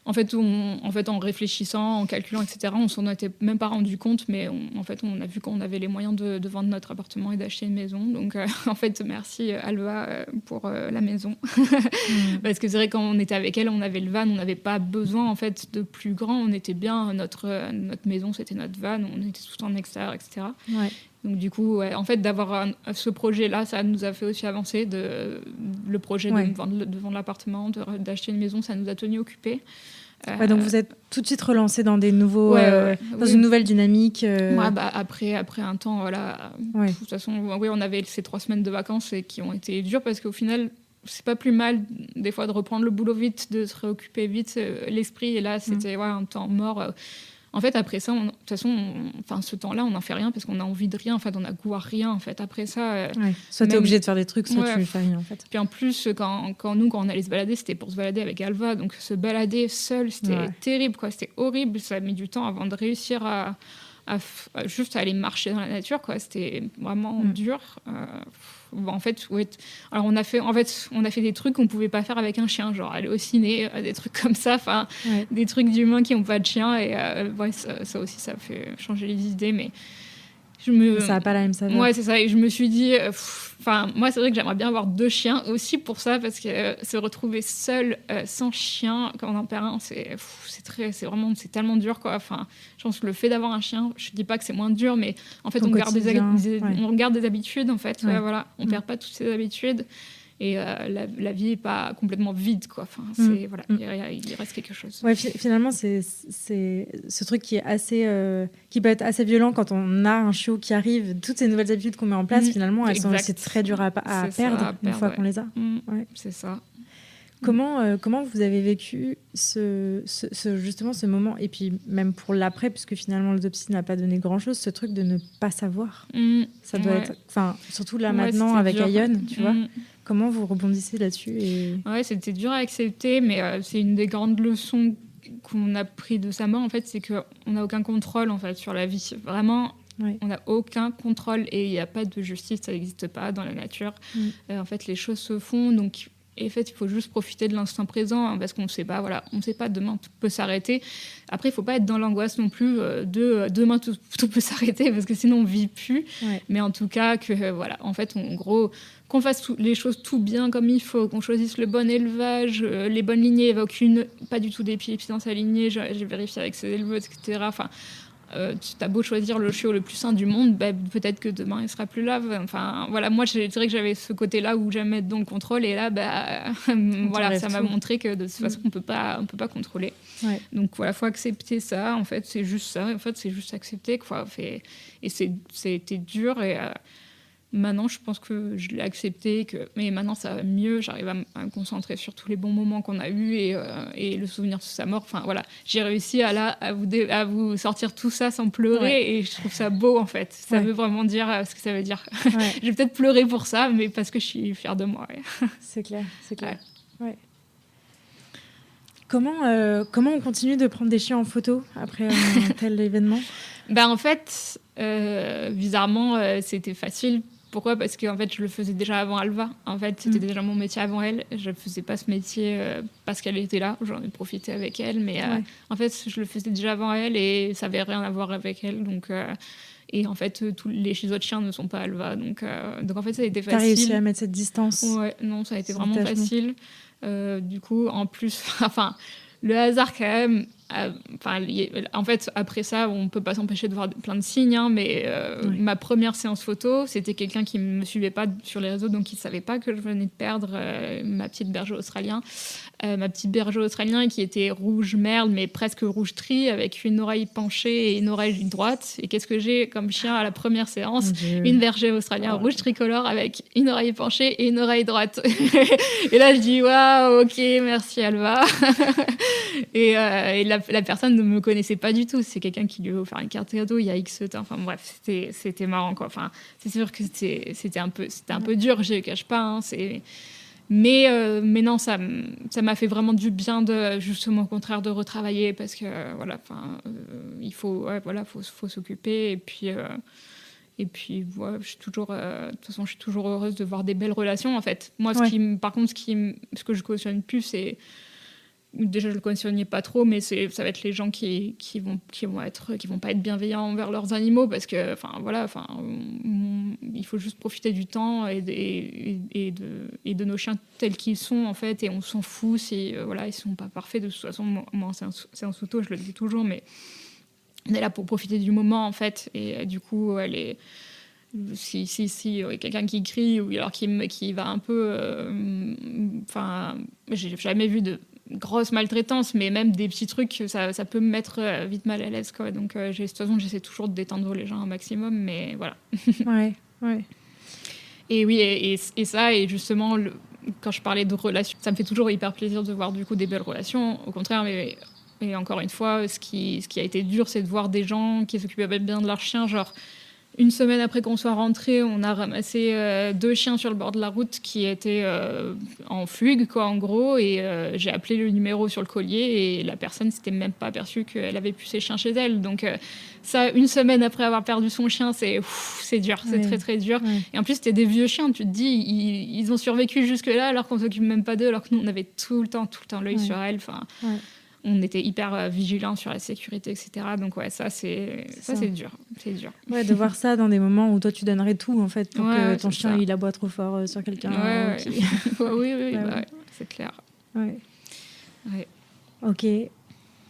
en réfléchissant, en calculant, etc., on s'en était même pas rendu compte, mais on a vu qu'on avait les moyens de vendre notre appartement et d'acheter une maison. Donc, en fait, merci Alva pour la maison. Parce que c'est vrai, quand on était avec elle, on avait le van, on n'avait pas besoin, en fait, de plus grand. On était bien, notre maison, c'était notre van, on était tout en extérieur, etc. Donc du coup, en fait, d'avoir ce projet-là, ça nous a fait aussi avancer. Le projet de vendre l'appartement, d'acheter une maison, ça nous a tenus occupés. Donc vous êtes tout de suite relancé dans des nouveaux, dans une nouvelle dynamique. Après un temps, voilà. De toute façon, on avait ces 3 semaines de vacances qui ont été dures parce qu'au final, c'est pas plus mal des fois de reprendre le boulot vite, de se réoccuper vite l'esprit. Et là, c'était un temps mort. En fait, après ça, de toute façon, ce temps-là, on n'en fait rien parce qu'on a envie de rien. En fait, on a goût à rien. En fait, après ça, soit t'es obligé de faire des trucs, soit tu fais rien. En fait. Puis en plus, quand on allait se balader, c'était pour se balader avec Alva. Donc se balader seul, c'était terrible, quoi. C'était horrible. Ça a mis du temps avant de réussir à juste aller marcher dans la nature, quoi. C'était vraiment dur. En fait, alors on a fait des trucs qu'on pouvait pas faire avec un chien, genre aller au ciné, des trucs comme ça, des trucs d'humains qui ont pas de chien, et ça aussi, ça fait changer les idées, mais ça n'a pas la même saveur. Ouais, c'est ça. Et je me suis dit, moi, c'est vrai que j'aimerais bien avoir 2 chiens aussi pour ça, parce que se retrouver seul, sans chien, quand on en perd un, c'est tellement dur, quoi. Je pense que le fait d'avoir un chien, je dis pas que c'est moins dur, mais en fait, on garde des habitudes, en fait. Voilà, on perd pas toutes ces habitudes. Et la vie n'est pas complètement vide, quoi. Voilà, il reste quelque chose. Ouais, finalement, c'est ce truc qui est assez, qui peut être assez violent quand on a un chiot qui arrive. Toutes ces nouvelles habitudes qu'on met en place, finalement, elles sont aussi très dures à perdre une fois qu'on les a. C'est ça. Comment vous avez vécu justement ce moment, et puis même pour l'après, puisque finalement l'autopsie n'a pas donné grand-chose, ce truc de ne pas savoir. Ça doit être... surtout là maintenant avec Ayonne, tu vois. Comment vous rebondissez là-dessus Ouais, c'était dur à accepter, mais c'est une des grandes leçons qu'on a pris de sa mort, en fait, c'est qu'on n'a aucun contrôle, en fait, sur la vie. Vraiment, on n'a aucun contrôle, et il n'y a pas de justice, ça n'existe pas dans la nature. En fait, les choses se font, donc... Et en fait, il faut juste profiter de l'instant présent, parce qu'on ne sait pas, on ne sait pas, demain tout peut s'arrêter. Après, il ne faut pas être dans l'angoisse non plus de demain tout peut s'arrêter, parce que sinon on ne vit plus. Mais en tout cas, en fait, en gros, qu'on fasse les choses tout bien comme il faut, qu'on choisisse le bon élevage, les bonnes lignées, il n'y avait pas du tout d'épilepsie dans sa lignée, j'ai vérifié avec ses éleveuses, etc. Tu as beau choisir le chiot le plus sain du monde, peut-être que demain il sera plus là. Moi je dirais que j'avais ce côté-là où j'aimais être dans le contrôle, et là, ça m'a montré que de toute façon on peut pas contrôler. Donc voilà, faut accepter ça. En fait, c'est juste ça. En fait, c'est juste accepter, quoi. Et c'était dur, et maintenant, je pense que je l'ai accepté, mais maintenant, ça va mieux. J'arrive à me concentrer sur tous les bons moments qu'on a eus, et le souvenir de sa mort. J'ai réussi à vous sortir tout ça sans pleurer, et je trouve ça beau, en fait. Ça veut vraiment dire ce que ça veut dire. J'ai peut-être pleuré pour ça, mais parce que je suis fière de moi. C'est clair. Ouais. Comment on continue de prendre des chiens en photo après un tel événement ? En fait, bizarrement, c'était facile Pourquoi ? Parce qu'en fait, je le faisais déjà avant Alva. En fait, c'était déjà mon métier avant elle. Je ne faisais pas ce métier parce qu'elle était là. J'en ai profité avec elle. Mais en fait, je le faisais déjà avant elle et ça n'avait rien à voir avec elle. Donc, et en fait, tous les autres chiens ne sont pas Alva. Donc en fait, ça a été facile. T'as réussi à mettre cette distance ? Ouais, non, ça a été vraiment facile. Du coup, en plus, enfin, le hasard quand même. En fait, après ça, on peut pas s'empêcher de voir plein de signes, hein, mais ma première séance photo, c'était quelqu'un qui me suivait pas sur les réseaux, donc qui savait pas que je venais de perdre ma petite berger australien. Ma petite berger australien qui était rouge merle, mais presque rouge tri, avec une oreille penchée et une oreille droite. Et qu'est-ce que j'ai comme chien à la première séance ? Une berger australien rouge tricolore avec une oreille penchée et une oreille droite. Et là, je dis waouh, ok, merci Alva. Et la personne ne me connaissait pas du tout. C'est quelqu'un qui lui a offert une carte cadeau il y a X temps. Enfin bref, c'était marrant, quoi. Enfin, c'est sûr que c'était un peu dur, je ne le cache pas. Hein, mais non, ça m'a fait vraiment du bien de, justement, au contraire, de retravailler parce que voilà, il faut s'occuper et puis ouais, je suis toujours, de toute façon, je suis toujours heureuse de voir des belles relations en fait. Moi, par contre, ce que je cautionne plus, c'est déjà je le cautionnais pas trop, mais ça va être les gens qui vont pas être bienveillants envers leurs animaux parce que il faut juste profiter du temps et de nos chiens tels qu'ils sont en fait, et on s'en fout si ils sont pas parfaits. De toute façon, moi c'est un souto, je le dis toujours, mais on est là pour profiter du moment en fait, et du coup si quelqu'un qui crie ou alors qui va un peu j'ai jamais vu de grosse maltraitance, mais même des petits trucs, ça peut me mettre vite mal à l'aise, quoi. Donc de toute façon, j'essaie toujours de détendre les gens un maximum, mais voilà. ouais. Et oui, et ça, et justement, quand je parlais de relations, ça me fait toujours hyper plaisir de voir du coup des belles relations. Au contraire, mais encore une fois, ce qui a été dur, c'est de voir des gens qui s'occupaient bien de leurs chiens, genre une semaine après qu'on soit rentré, on a ramassé 2 chiens sur le bord de la route qui étaient en fugue, quoi, en gros. Et j'ai appelé le numéro sur le collier et la personne s'était même pas aperçue qu'elle avait pu ses chiens chez elle. Donc ça, une semaine après avoir perdu son chien, c'est dur, c'est très très dur. Ouais. Et en plus, c'était des vieux chiens, tu te dis, ils ont survécu jusque-là alors qu'on s'occupe même pas d'eux, alors que nous, on avait tout le temps l'œil sur elle. On était hyper vigilants sur la sécurité, etc. Donc ouais, ça c'est dur. C'est dur. Ouais, de voir ça dans des moments où toi tu donnerais tout en fait pour que ton chien il aboie trop fort sur quelqu'un. Oui, c'est clair. Ouais. Ok.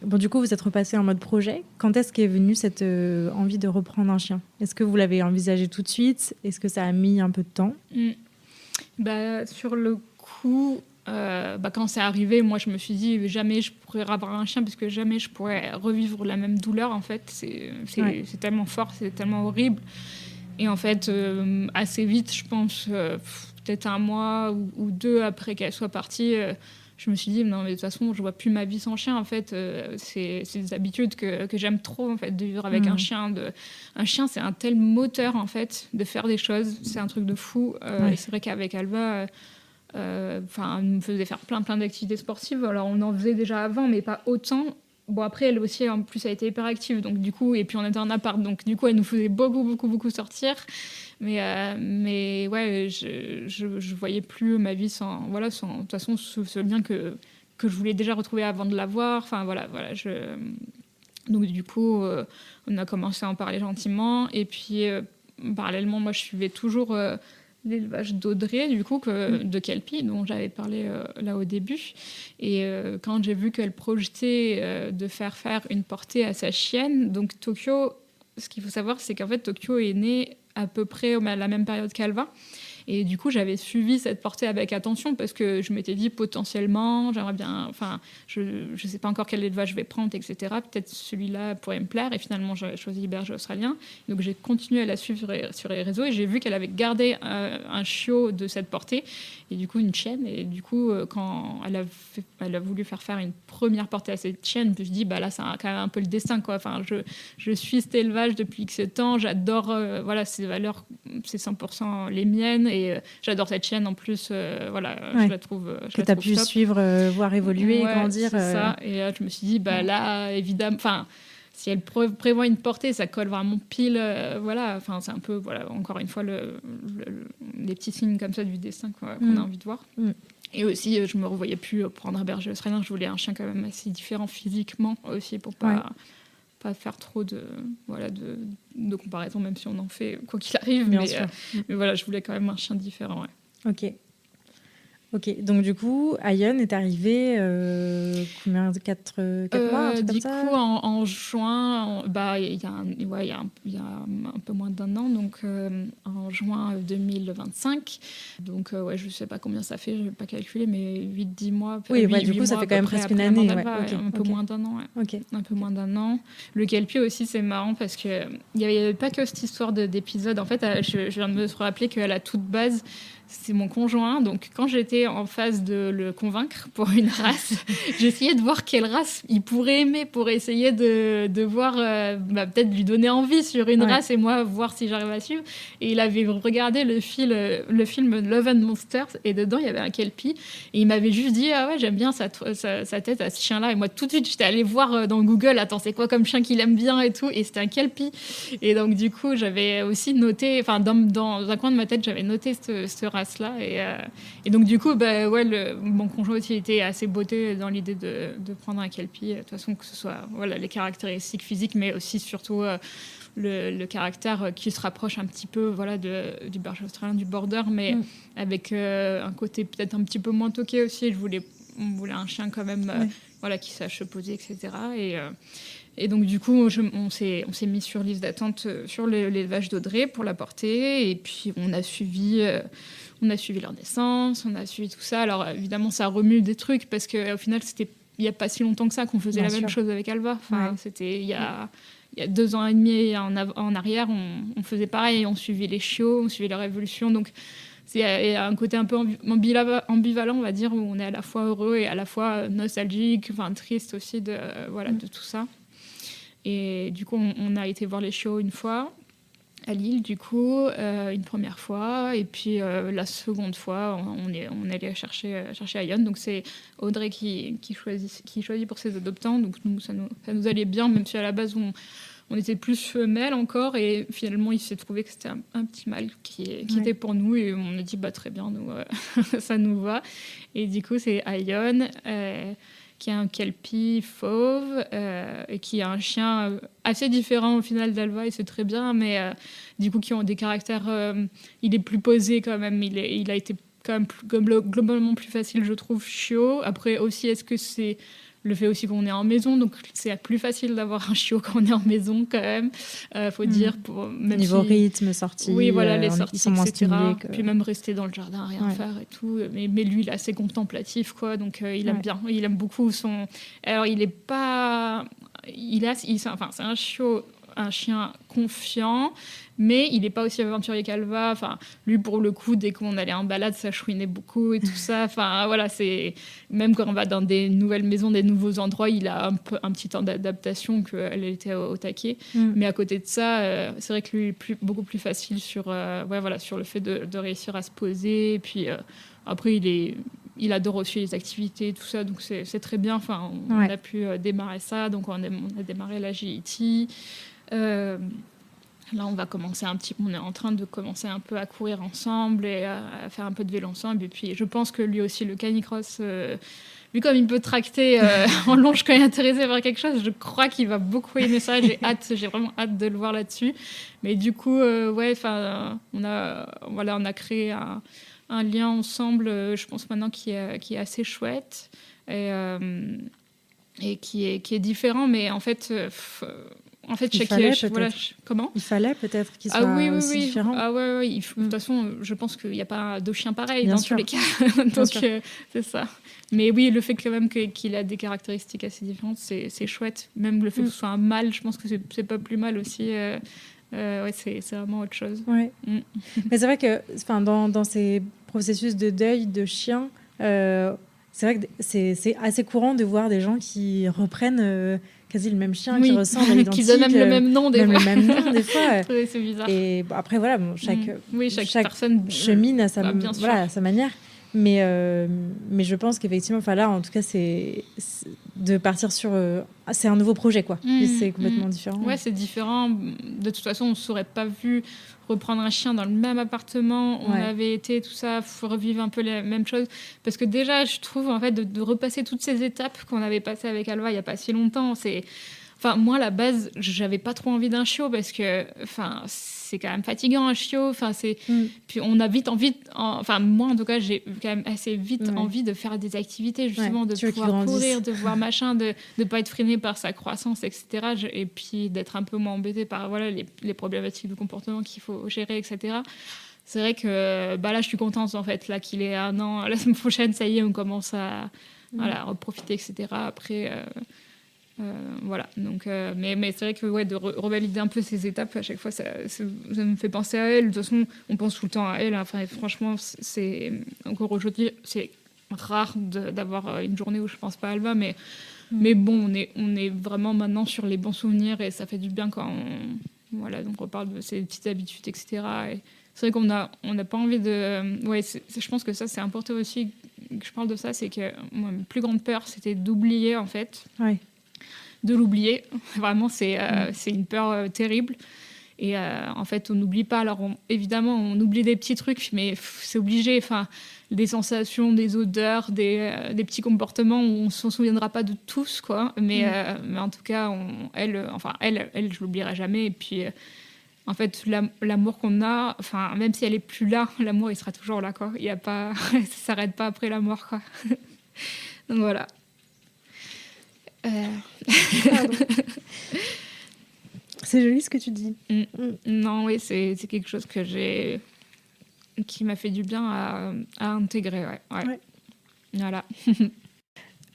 Bon, du coup, vous êtes repassé en mode projet. Quand est-ce qu'est venue cette envie de reprendre un chien ? Est-ce que vous l'avez envisagé tout de suite ? Est-ce que ça a mis un peu de temps ? Sur le coup... quand c'est arrivé, moi je me suis dit jamais je pourrais avoir un chien parce que jamais je pourrais revivre la même douleur en fait. C'est tellement fort, c'est tellement horrible. Et en fait, assez vite, je pense, peut-être 1 mois ou 2 après qu'elle soit partie, je me suis dit non mais de toute façon je vois plus ma vie sans chien en fait. C'est des habitudes que j'aime trop en fait, de vivre avec un chien. Un chien, c'est un tel moteur en fait de faire des choses, c'est un truc de fou. Et c'est vrai qu'avec Alva... on me faisait faire plein d'activités sportives. Alors on en faisait déjà avant, mais pas autant. Bon, après elle aussi en plus a été hyper active, donc du coup, et puis on était en appart, donc du coup elle nous faisait beaucoup sortir, mais ouais, je voyais plus ma vie sans de toute façon ce lien que je voulais déjà retrouver avant de l'avoir. Enfin voilà donc du coup on a commencé à en parler gentiment, et puis parallèlement moi je suivais toujours l'élevage d'Audrey, du coup, de Kelpie, dont j'avais parlé là au début. Et quand j'ai vu qu'elle projetait de faire une portée à sa chienne, donc Tokyo, ce qu'il faut savoir, c'est qu'en fait, Tokyo est née à peu près à la même période qu'Alva. Et du coup, j'avais suivi cette portée avec attention parce que je m'étais dit potentiellement, j'aimerais bien... Enfin, je ne sais pas encore quel élevage je vais prendre, etc. Peut-être celui-là pourrait me plaire. Et finalement, j'ai choisi berger australien. Donc, j'ai continué à la suivre sur les réseaux et j'ai vu qu'elle avait gardé un chiot de cette portée et du coup, une chienne. Et du coup, quand elle a voulu faire une première portée à cette chienne, je me suis dit, là, c'est quand même un peu le destin, quoi. Enfin, je suis cet élevage depuis X temps. J'adore, ces valeurs, c'est 100% les miennes. Et j'adore cette chienne en plus, je la trouve que tu as pu suivre, voir évoluer, grandir. C'est ça. Et là, je me suis dit, là, évidemment, si elle prévoit une portée, ça colle vraiment pile. Voilà, enfin, c'est un peu, voilà, encore une fois, les petits signes comme ça du destin qu'on a envie de voir. Et aussi, je me revoyais plus prendre un berger australien. Je voulais un chien quand même assez différent physiquement aussi pour pas faire trop de comparaison, même si on en fait quoi qu'il arrive. Mais voilà, je voulais quand même un chien différent. Ouais. Ok, donc du coup, Ion est arrivé combien, 4 mois, un truc du comme ça. coup, en juin, il y a un peu moins d'1 an, donc en juin 2025. Donc, je ne sais pas combien ça fait, je ne vais pas calculer, mais 8-10 mois. Oui, du coup, ça fait quand même presque une année. Un peu moins d'1 an. Un peu moins d'1 an. Le Kelpie aussi, c'est marrant parce qu'il n'y avait pas que cette histoire d'épisode. En fait, je viens de me rappeler qu'à la toute base, c'est mon conjoint. Donc, quand j'étais en phase de le convaincre pour une race, j'essayais de voir quelle race il pourrait aimer pour essayer de voir, peut-être lui donner envie sur une race et moi, voir si j'arrive à suivre. Et il avait regardé le film Love and Monsters et dedans, il y avait un Kelpie. Et il m'avait juste dit, ah ouais, j'aime bien sa tête à ce chien-là. Et moi, tout de suite, j'étais allée voir dans Google, attends, c'est quoi comme chien qu'il aime bien et tout. Et c'était un Kelpie. Et donc, du coup, j'avais aussi noté, enfin, dans un coin de ma tête, j'avais noté ce race-là. Et donc, du coup, mon conjoint aussi était assez botté dans l'idée de prendre un Kelpie. De toute façon, que ce soit les caractéristiques physiques, mais aussi surtout le caractère qui se rapproche un petit peu du berger australien, du border, mais avec un côté peut-être un petit peu moins toqué aussi. On voulait un chien quand même qui sache se poser, etc. Et donc, du coup, on s'est mis sur liste d'attente sur l'élevage d'Audrey pour la porter. Et puis, on a suivi leur naissance, on a suivi tout ça. Alors, évidemment, ça remue des trucs parce qu'au final, c'était il n'y a pas si longtemps que ça qu'on faisait même chose avec Alva. Enfin, c'était il y a 2 ans et demi en arrière, on faisait pareil. On suivait les chiots, on suivait leur évolution. Donc, il y a un côté un peu ambivalent, on va dire, où on est à la fois heureux et à la fois nostalgique, enfin triste aussi de tout ça. Et du coup, on a été voir les chiots une fois à Lille, du coup, une première fois. Et puis, la seconde fois, on est allé chercher Ion. Donc, c'est Audrey qui choisit pour ses adoptants. Donc, ça nous allait bien, même si à la base, on était plus femelle encore. Et finalement, il s'est trouvé que c'était un petit mâle qui était pour nous. Et on a dit, très bien, nous, ça nous va. Et du coup, c'est Ion, qui est un Kelpie fauve et qui est un chien assez différent au final d'Alva, et c'est très bien, mais du coup qui ont des caractères... il est plus posé quand même, il a été quand même globalement plus facile, je trouve, chiot. Après aussi, est-ce que c'est le fait aussi qu'on est en maison, donc c'est plus facile d'avoir un chiot quand on est en maison quand même, faut dire. Même niveau rythme, sortie, oui, les sorties, ils sont moins etc. stimulés Puis même rester dans le jardin, rien faire et tout. Mais lui, il est assez contemplatif, quoi, donc il aime bien. Il aime beaucoup son... Alors, il est pas... Enfin, c'est un chien confiant, mais il n'est pas aussi aventurier qu'Alva. Enfin, lui, pour le coup, dès qu'on allait en balade, ça chouinait beaucoup et tout ça. Enfin, voilà, c'est... Même quand on va dans des nouvelles maisons, des nouveaux endroits, il a un petit temps d'adaptation qu'elle était au taquet. Mais à côté de ça, c'est vrai que lui, beaucoup plus facile sur le fait de réussir à se poser. Et puis, après, il adore aussi les activités et tout ça, donc c'est très bien. Enfin, on a pu démarrer ça, donc on a démarré l'agility. Là, on est en train de commencer un peu à courir ensemble et à faire un peu de vélo ensemble. Et puis, je pense que lui aussi, le canicross, vu comme il peut tracter en longe quand il est intéressé par quelque chose, je crois qu'il va beaucoup aimer ça. J'ai vraiment hâte de le voir là-dessus. Mais du coup, on a créé un lien ensemble, je pense maintenant, qui est assez chouette et qui est différent, mais en fait, comment il fallait peut-être qu'il soit aussi différent. Ah ouais. De toute façon, je pense qu'il n'y a pas de chien pareil dans tous les cas. Donc c'est ça. Mais oui, le fait quand même qu'il a des caractéristiques assez différentes, c'est chouette. Même le fait que ce soit un mâle, je pense que c'est pas plus mal aussi. C'est vraiment autre chose. Ouais. Mais c'est vrai que dans ces processus de deuil de chien, c'est vrai que c'est assez courant de voir des gens qui reprennent quasi le même chien, qui ressemble à l'identique, qui donnent même le même nom des fois. C'est bizarre. Et après voilà, chaque personne chemine à sa manière. Mais je pense qu'effectivement, là en tout cas, de partir sur... c'est un nouveau projet, quoi. Et c'est complètement différent. Ouais, c'est différent. De toute façon, on ne s'aurait pas vu reprendre un chien dans le même appartement. On avait été, tout ça, faut revivre un peu les mêmes choses. Parce que déjà, je trouve, en fait, de repasser toutes ces étapes qu'on avait passées avec Alva il n'y a pas si longtemps, Enfin, moi, à la base, j'avais pas trop envie d'un chiot parce que, enfin, c'est quand même fatigant un chiot. Enfin, puis on a vite envie, enfin, moi en tout cas, j'ai quand même assez vite envie de faire des activités, justement, de pouvoir courir, de voir machin, de pas être freiné par sa croissance, etc. Et puis d'être un peu moins embêté par les problématiques de comportement qu'il faut gérer, etc. C'est vrai que là, je suis contente en fait, là qu'il est 1 an. La semaine prochaine, ça y est, on commence à reprofiter, etc. Après. Voilà, donc, mais c'est vrai que de revalider un peu ces étapes, à chaque fois, ça me fait penser à elle. De toute façon, on pense tout le temps à elle. Enfin, franchement, c'est encore aujourd'hui, c'est rare d'avoir une journée où je pense pas à Alva, mais bon, on est vraiment maintenant sur les bons souvenirs et ça fait du bien quand on reparle de ces petites habitudes, etc. Et c'est vrai qu'on n'a pas envie de... je pense que ça, c'est important aussi que je parle de ça, c'est que moi, ma plus grande peur, c'était d'oublier, en fait. Ouais. De l'oublier. Vraiment, c'est une peur terrible. Et en fait, on n'oublie pas. Alors, évidemment, on oublie des petits trucs, mais c'est obligé. Enfin, des sensations, des odeurs, des petits comportements, on ne s'en souviendra pas de tous, quoi. Mais en tout cas, elle, je l'oublierai jamais. Et puis, en fait, l'amour qu'on a, enfin, même si elle est plus là, l'amour, il sera toujours là, quoi. Il y a pas... ça s'arrête pas après la mort, quoi. Donc, voilà. C'est joli ce que tu dis. Non, oui, c'est quelque chose qui m'a fait du bien à intégrer. Ouais. Voilà.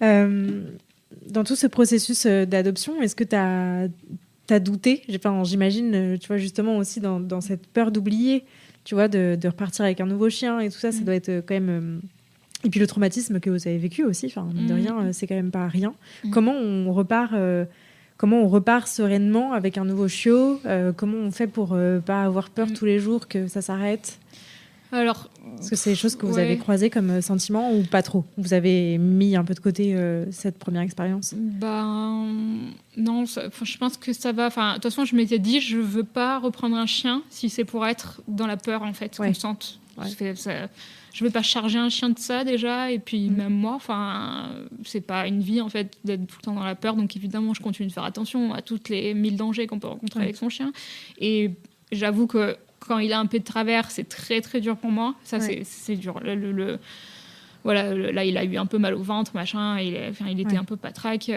Dans tout ce processus d'adoption, est-ce que tu as douté? J'imagine, tu vois, justement aussi dans cette peur d'oublier, tu vois, de repartir avec un nouveau chien et tout ça, ça doit être quand même... Et puis le traumatisme que vous avez vécu aussi, enfin, mine de rien, c'est quand même pas rien. Comment on repart sereinement avec un nouveau chiot? Comment on fait pour pas avoir peur tous les jours que ça s'arrête? Alors, est-ce que c'est des choses que vous avez croisées comme sentiment ou pas trop? Vous avez mis un peu de côté cette première expérience? Non, je pense que ça va. Enfin, de toute façon, je m'étais dit, je veux pas reprendre un chien si c'est pour être dans la peur, en fait, constante. Je veux pas charger un chien de ça déjà, et puis même moi, enfin, c'est pas une vie en fait d'être tout le temps dans la peur, donc évidemment je continue de faire attention à toutes les 1000 dangers qu'on peut rencontrer avec son chien, et j'avoue que quand il a un peu de travers, c'est très très dur pour moi, ça c'est dur. Là, il a eu un peu mal au ventre, machin, il était un peu patraque,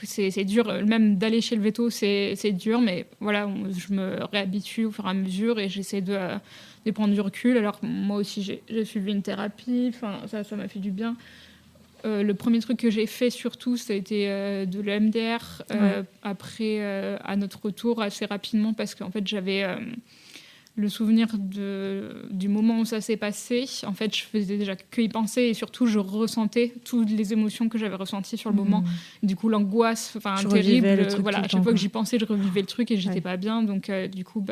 c'est dur, même d'aller chez le véto, c'est dur, mais voilà, je me réhabitue au fur et à mesure et j'essaie de prendre du recul. Alors moi aussi, j'ai suivi une thérapie, ça m'a fait du bien. Le premier truc que j'ai fait surtout, ça a été de l'EMDR, après, à notre retour, assez rapidement, parce qu'en fait, j'avais... le souvenir du moment où ça s'est passé, en fait, je faisais déjà que y penser et surtout, je ressentais toutes les émotions que j'avais ressenties sur le moment. Du coup, l'angoisse, terrible. Voilà, à chaque fois que j'y pensais, je revivais le truc et j'étais pas bien. Donc, du coup,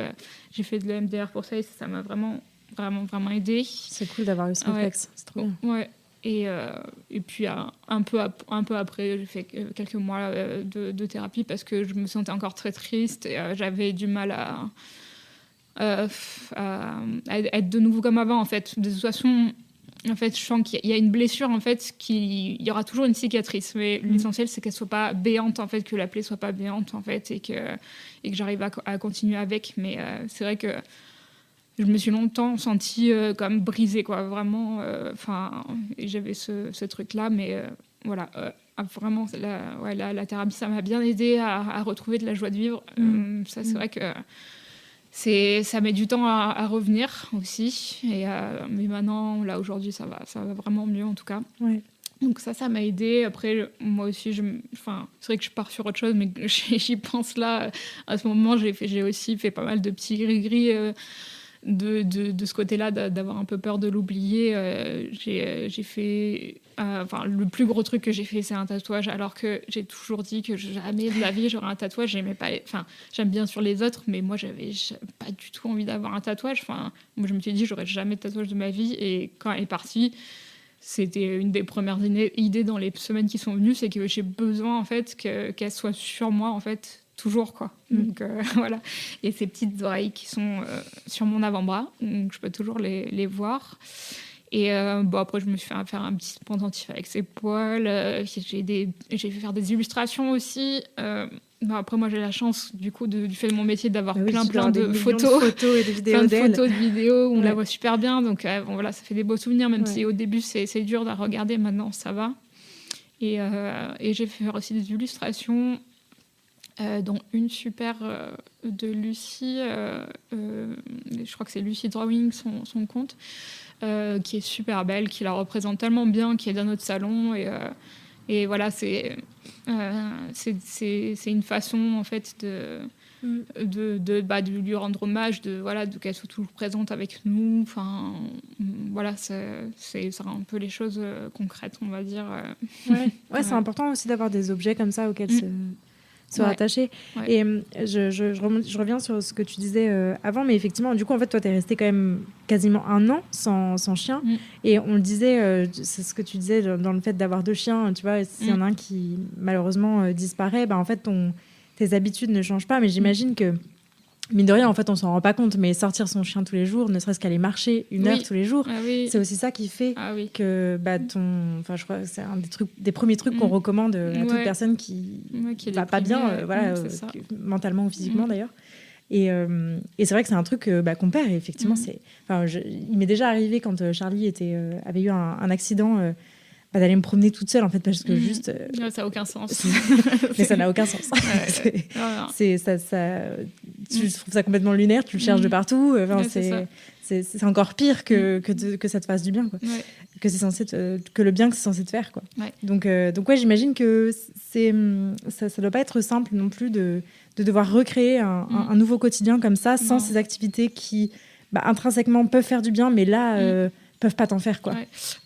j'ai fait de l'EMDR pour ça et ça m'a vraiment, vraiment, vraiment aidé. C'est cool d'avoir eu ce réflexe. C'est trop bien. Ouais. Et puis, un peu après, j'ai fait quelques mois de thérapie parce que je me sentais encore très triste et j'avais du mal à être de nouveau comme avant, en fait. De toute façon, en fait, je sens qu'il y a une blessure, en fait, il y aura toujours une cicatrice, mais l'essentiel, c'est qu'elle soit pas béante, en fait, que la plaie soit pas béante, en fait, et que j'arrive à continuer avec. Mais c'est vrai que je me suis longtemps sentie comme brisée, quoi, vraiment. Et j'avais ce truc-là, mais voilà. Vraiment, la thérapie, ça m'a bien aidée à retrouver de la joie de vivre. Ça, c'est vrai que ça met du temps à revenir aussi. Mais maintenant, là, aujourd'hui, ça va vraiment mieux, en tout cas. Ouais. Donc ça m'a aidée. Après, moi aussi, c'est vrai que je pars sur autre chose, mais j'y pense là. À ce moment, j'ai aussi fait pas mal de petits gris-gris de ce côté-là, d'avoir un peu peur de l'oublier. J'ai fait... le plus gros truc que j'ai fait, c'est un tatouage, alors que j'ai toujours dit que jamais de la vie j'aurais un tatouage. J'aime bien sur les autres, mais moi, j'avais pas du tout envie d'avoir un tatouage. Moi, je me suis dit, j'aurais jamais de tatouage de ma vie. Et quand elle est partie, c'était une des premières idées dans les semaines qui sont venues, c'est que j'ai besoin en fait qu'elle soit sur moi en fait toujours quoi. Donc voilà. Et ces petites oreilles qui sont sur mon avant-bras, donc je peux toujours les voir. Et après, je me suis fait faire un petit pendentif avec ses poils. J'ai fait faire des illustrations aussi. Après, moi, j'ai la chance, du coup, du fait de mon métier, d'avoir plein de photos et de vidéos plein de photos, de vidéos où on la voit super bien. Donc, voilà, ça fait des beaux souvenirs, même si au début, c'est dur à regarder. Maintenant, ça va. Et j'ai fait faire aussi des illustrations, dont une super de Lucie. Je crois que c'est Lucie Drawing, son compte. Qui est super belle, qui la représente tellement bien, qui est dans notre salon. Et voilà, c'est une façon, en fait, de lui rendre hommage, de qu'elle soit toujours présente avec nous. Enfin, voilà, ça rend un peu les choses concrètes, on va dire. C'est important aussi d'avoir des objets comme ça auxquels se rattacher. Ouais. Et je reviens sur ce que tu disais avant, mais effectivement, du coup, en fait, toi, t'es resté quand même quasiment 1 an sans chien. Et on le disait, c'est ce que tu disais dans le fait d'avoir 2 chiens, tu vois, s'il y en a un qui, malheureusement, disparaît, en fait, tes habitudes ne changent pas. Mais j'imagine que, mine de rien, en fait, on s'en rend pas compte, mais sortir son chien tous les jours, ne serait-ce qu'aller marcher 1 heure tous les jours, c'est aussi ça qui fait que je crois que c'est un des premiers trucs qu'on recommande à toute personne qui va pas bien, mentalement ou physiquement d'ailleurs. Et c'est vrai que c'est un truc qu'on perd. Et effectivement, il m'est déjà arrivé quand Charlie avait eu un accident. D'aller me promener toute seule en fait parce que juste ça n'a aucun sens. Mais ça n'a aucun sens. Je trouve ça complètement lunaire, tu le cherches de partout, c'est encore pire que ça te fasse du bien quoi. Que c'est censé que le bien que c'est censé te faire quoi. Donc j'imagine que ça doit pas être simple non plus de devoir recréer un nouveau quotidien comme ça sans ces activités qui intrinsèquement peuvent faire du bien mais là peuvent pas t'en faire quoi.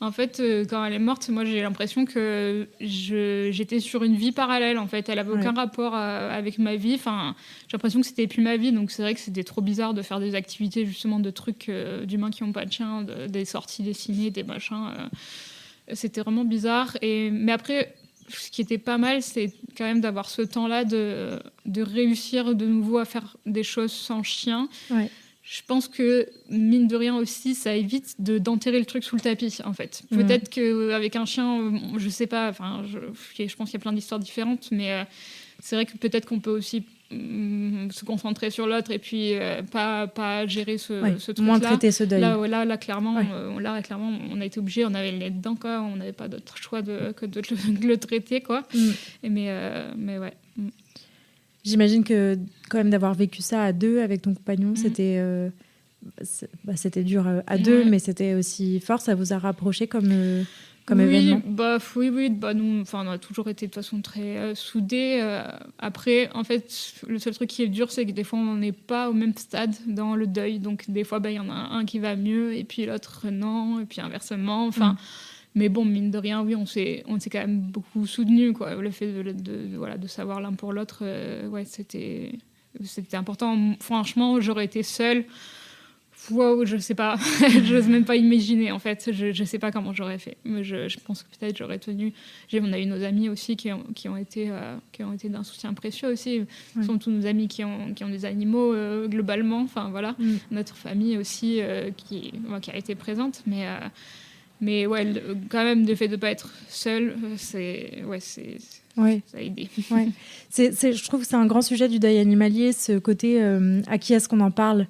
En fait, quand elle est morte, moi j'ai l'impression que j'étais sur une vie parallèle en fait. Elle avait aucun rapport avec ma vie. Enfin, j'ai l'impression que c'était plus ma vie. Donc c'est vrai que c'était trop bizarre de faire des activités justement de trucs d'humains qui n'ont pas de chien, des sorties dessinées, des machins. C'était vraiment bizarre. Mais après, ce qui était pas mal, c'est quand même d'avoir ce temps-là de réussir de nouveau à faire des choses sans chien. Je pense que, mine de rien aussi, ça évite d'enterrer le truc sous le tapis, en fait. Peut-être qu'avec un chien, je sais pas, je pense qu'il y a plein d'histoires différentes, mais c'est vrai que peut-être qu'on peut aussi se concentrer sur l'autre et puis pas gérer ce truc-là. Moins traiter ce deuil. Là clairement, on a été obligés, on avait le nez dedans, quoi. On n'avait pas d'autre choix que de le traiter, quoi. Mais ouais. J'imagine que quand même d'avoir vécu ça à 2 avec ton compagnon, c'était dur à 2, mais c'était aussi fort. Ça vous a rapproché comme événement. Oui. Nous, on a toujours été de toute façon très soudés. Après, en fait, le seul truc qui est dur, c'est que des fois, on n'est pas au même stade dans le deuil. Donc, des fois, il y en a un qui va mieux et puis l'autre non, et puis inversement. Enfin. Mais bon, mine de rien, oui, on s'est quand même beaucoup soutenus, quoi. Le fait de savoir l'un pour l'autre, c'était important. Franchement, j'aurais été seule. Wow, je sais pas. J'ose même pas imaginer, en fait. Je sais pas comment j'aurais fait. Mais je pense que peut-être j'aurais tenu. On a eu nos amis aussi qui ont été d'un soutien précieux aussi. Ce sont tous nos amis qui ont des animaux, globalement. Enfin, voilà. Notre famille aussi qui a été présente. Mais quand même, le fait de ne pas être seule, ça a aidé. Je trouve que c'est un grand sujet du deuil animalier, ce côté à qui est-ce qu'on en parle,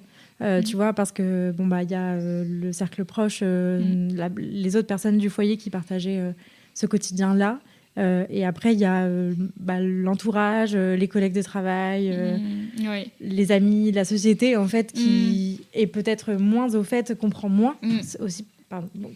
tu vois, parce que y a le cercle proche, les autres personnes du foyer qui partageaient ce quotidien-là. Et après, il y a l'entourage, les collègues de travail, les amis, la société, en fait, qui est peut-être moins au fait, comprend moins aussi.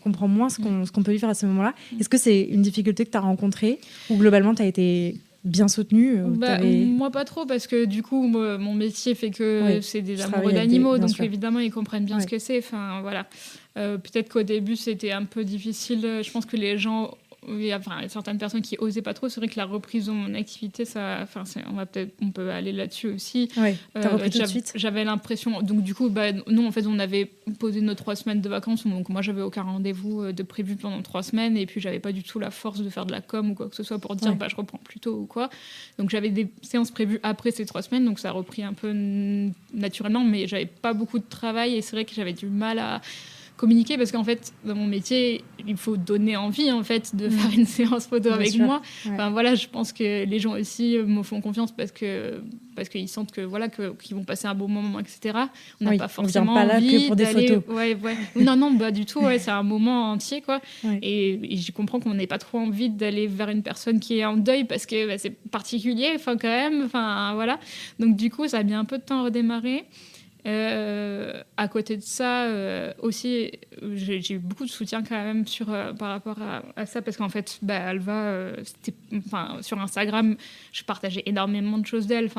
Comprend moins ce qu'on peut vivre à ce moment-là. Est-ce que c'est une difficulté que tu as rencontrée ou globalement tu as été bien soutenue Moi pas trop parce que du coup mon métier fait que c'est des amoureux d'animaux donc évidemment ils comprennent bien ce que c'est. Enfin, voilà. Peut-être qu'au début c'était un peu difficile. Je pense que les gens il y a certaines personnes qui osaient pas trop. C'est vrai que la reprise de mon activité, on peut aller là-dessus aussi. Oui, t'as repris tout de suite. J'avais l'impression, donc du coup, nous en fait, on avait posé nos 3 semaines de vacances, donc moi j'avais aucun rendez-vous de prévu pendant 3 semaines, et puis j'avais pas du tout la force de faire de la com ou quoi que ce soit pour dire je reprends plus tôt ou quoi. Donc j'avais des séances prévues après ces 3 semaines, donc ça a repris un peu naturellement, mais j'avais pas beaucoup de travail, et c'est vrai que j'avais du mal à communiquer, parce qu'en fait dans mon métier il faut donner envie en fait de faire une séance photo avec moi. Enfin voilà, je pense que les gens aussi me font confiance parce qu'ils sentent que voilà qu'ils vont passer un bon moment, etc. On n'a pas forcément on vient pas envie là que pour des d'aller photos. non du tout, c'est un moment entier quoi. Et je comprends qu'on n'ait pas trop envie d'aller vers une personne qui est en deuil, parce que c'est particulier quand même, voilà. Donc du coup ça a mis un peu de temps à redémarrer. À côté de ça, aussi, j'ai eu beaucoup de soutien quand même par rapport à ça, parce qu'en fait, Alva, sur Instagram, je partageais énormément de choses d'elle.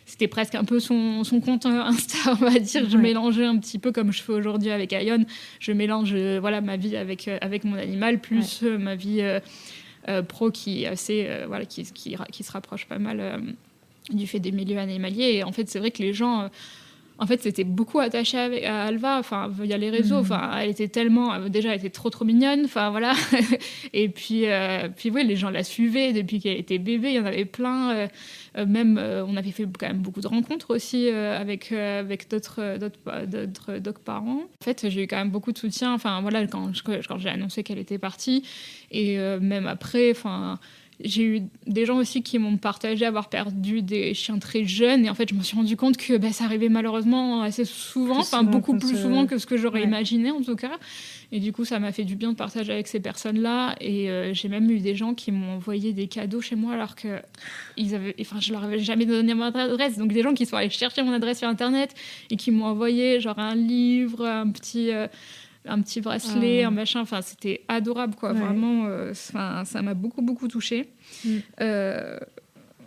C'était presque un peu son compte Insta, on va dire. Je mélangeais un petit peu comme je fais aujourd'hui avec Ion. Je mélange ma vie avec mon animal, plus ma vie pro qui est assez, qui se rapproche pas mal du fait des milieux animaliers. Et en fait, c'est vrai que les gens... En fait, c'était beaucoup attaché à Alva, via les réseaux. Elle était déjà, elle était trop mignonne. Voilà. Et puis oui, les gens la suivaient depuis qu'elle était bébé. Il y en avait plein. On avait fait quand même beaucoup de rencontres aussi avec d'autres parents. En fait, j'ai eu quand même beaucoup de soutien. Voilà, quand j'ai annoncé qu'elle était partie, et même après, j'ai eu des gens aussi qui m'ont partagé avoir perdu des chiens très jeunes, et en fait je me suis rendu compte que ça arrivait malheureusement assez souvent, beaucoup plus souvent que ce que j'aurais imaginé en tout cas. Et du coup ça m'a fait du bien de partager avec ces personnes-là, et j'ai même eu des gens qui m'ont envoyé des cadeaux chez moi alors que je leur avais jamais donné mon adresse. Donc des gens qui sont allés chercher mon adresse sur internet et qui m'ont envoyé genre un livre, un petit bracelet, un machin. C'était adorable, quoi. Vraiment, ça m'a beaucoup touchée.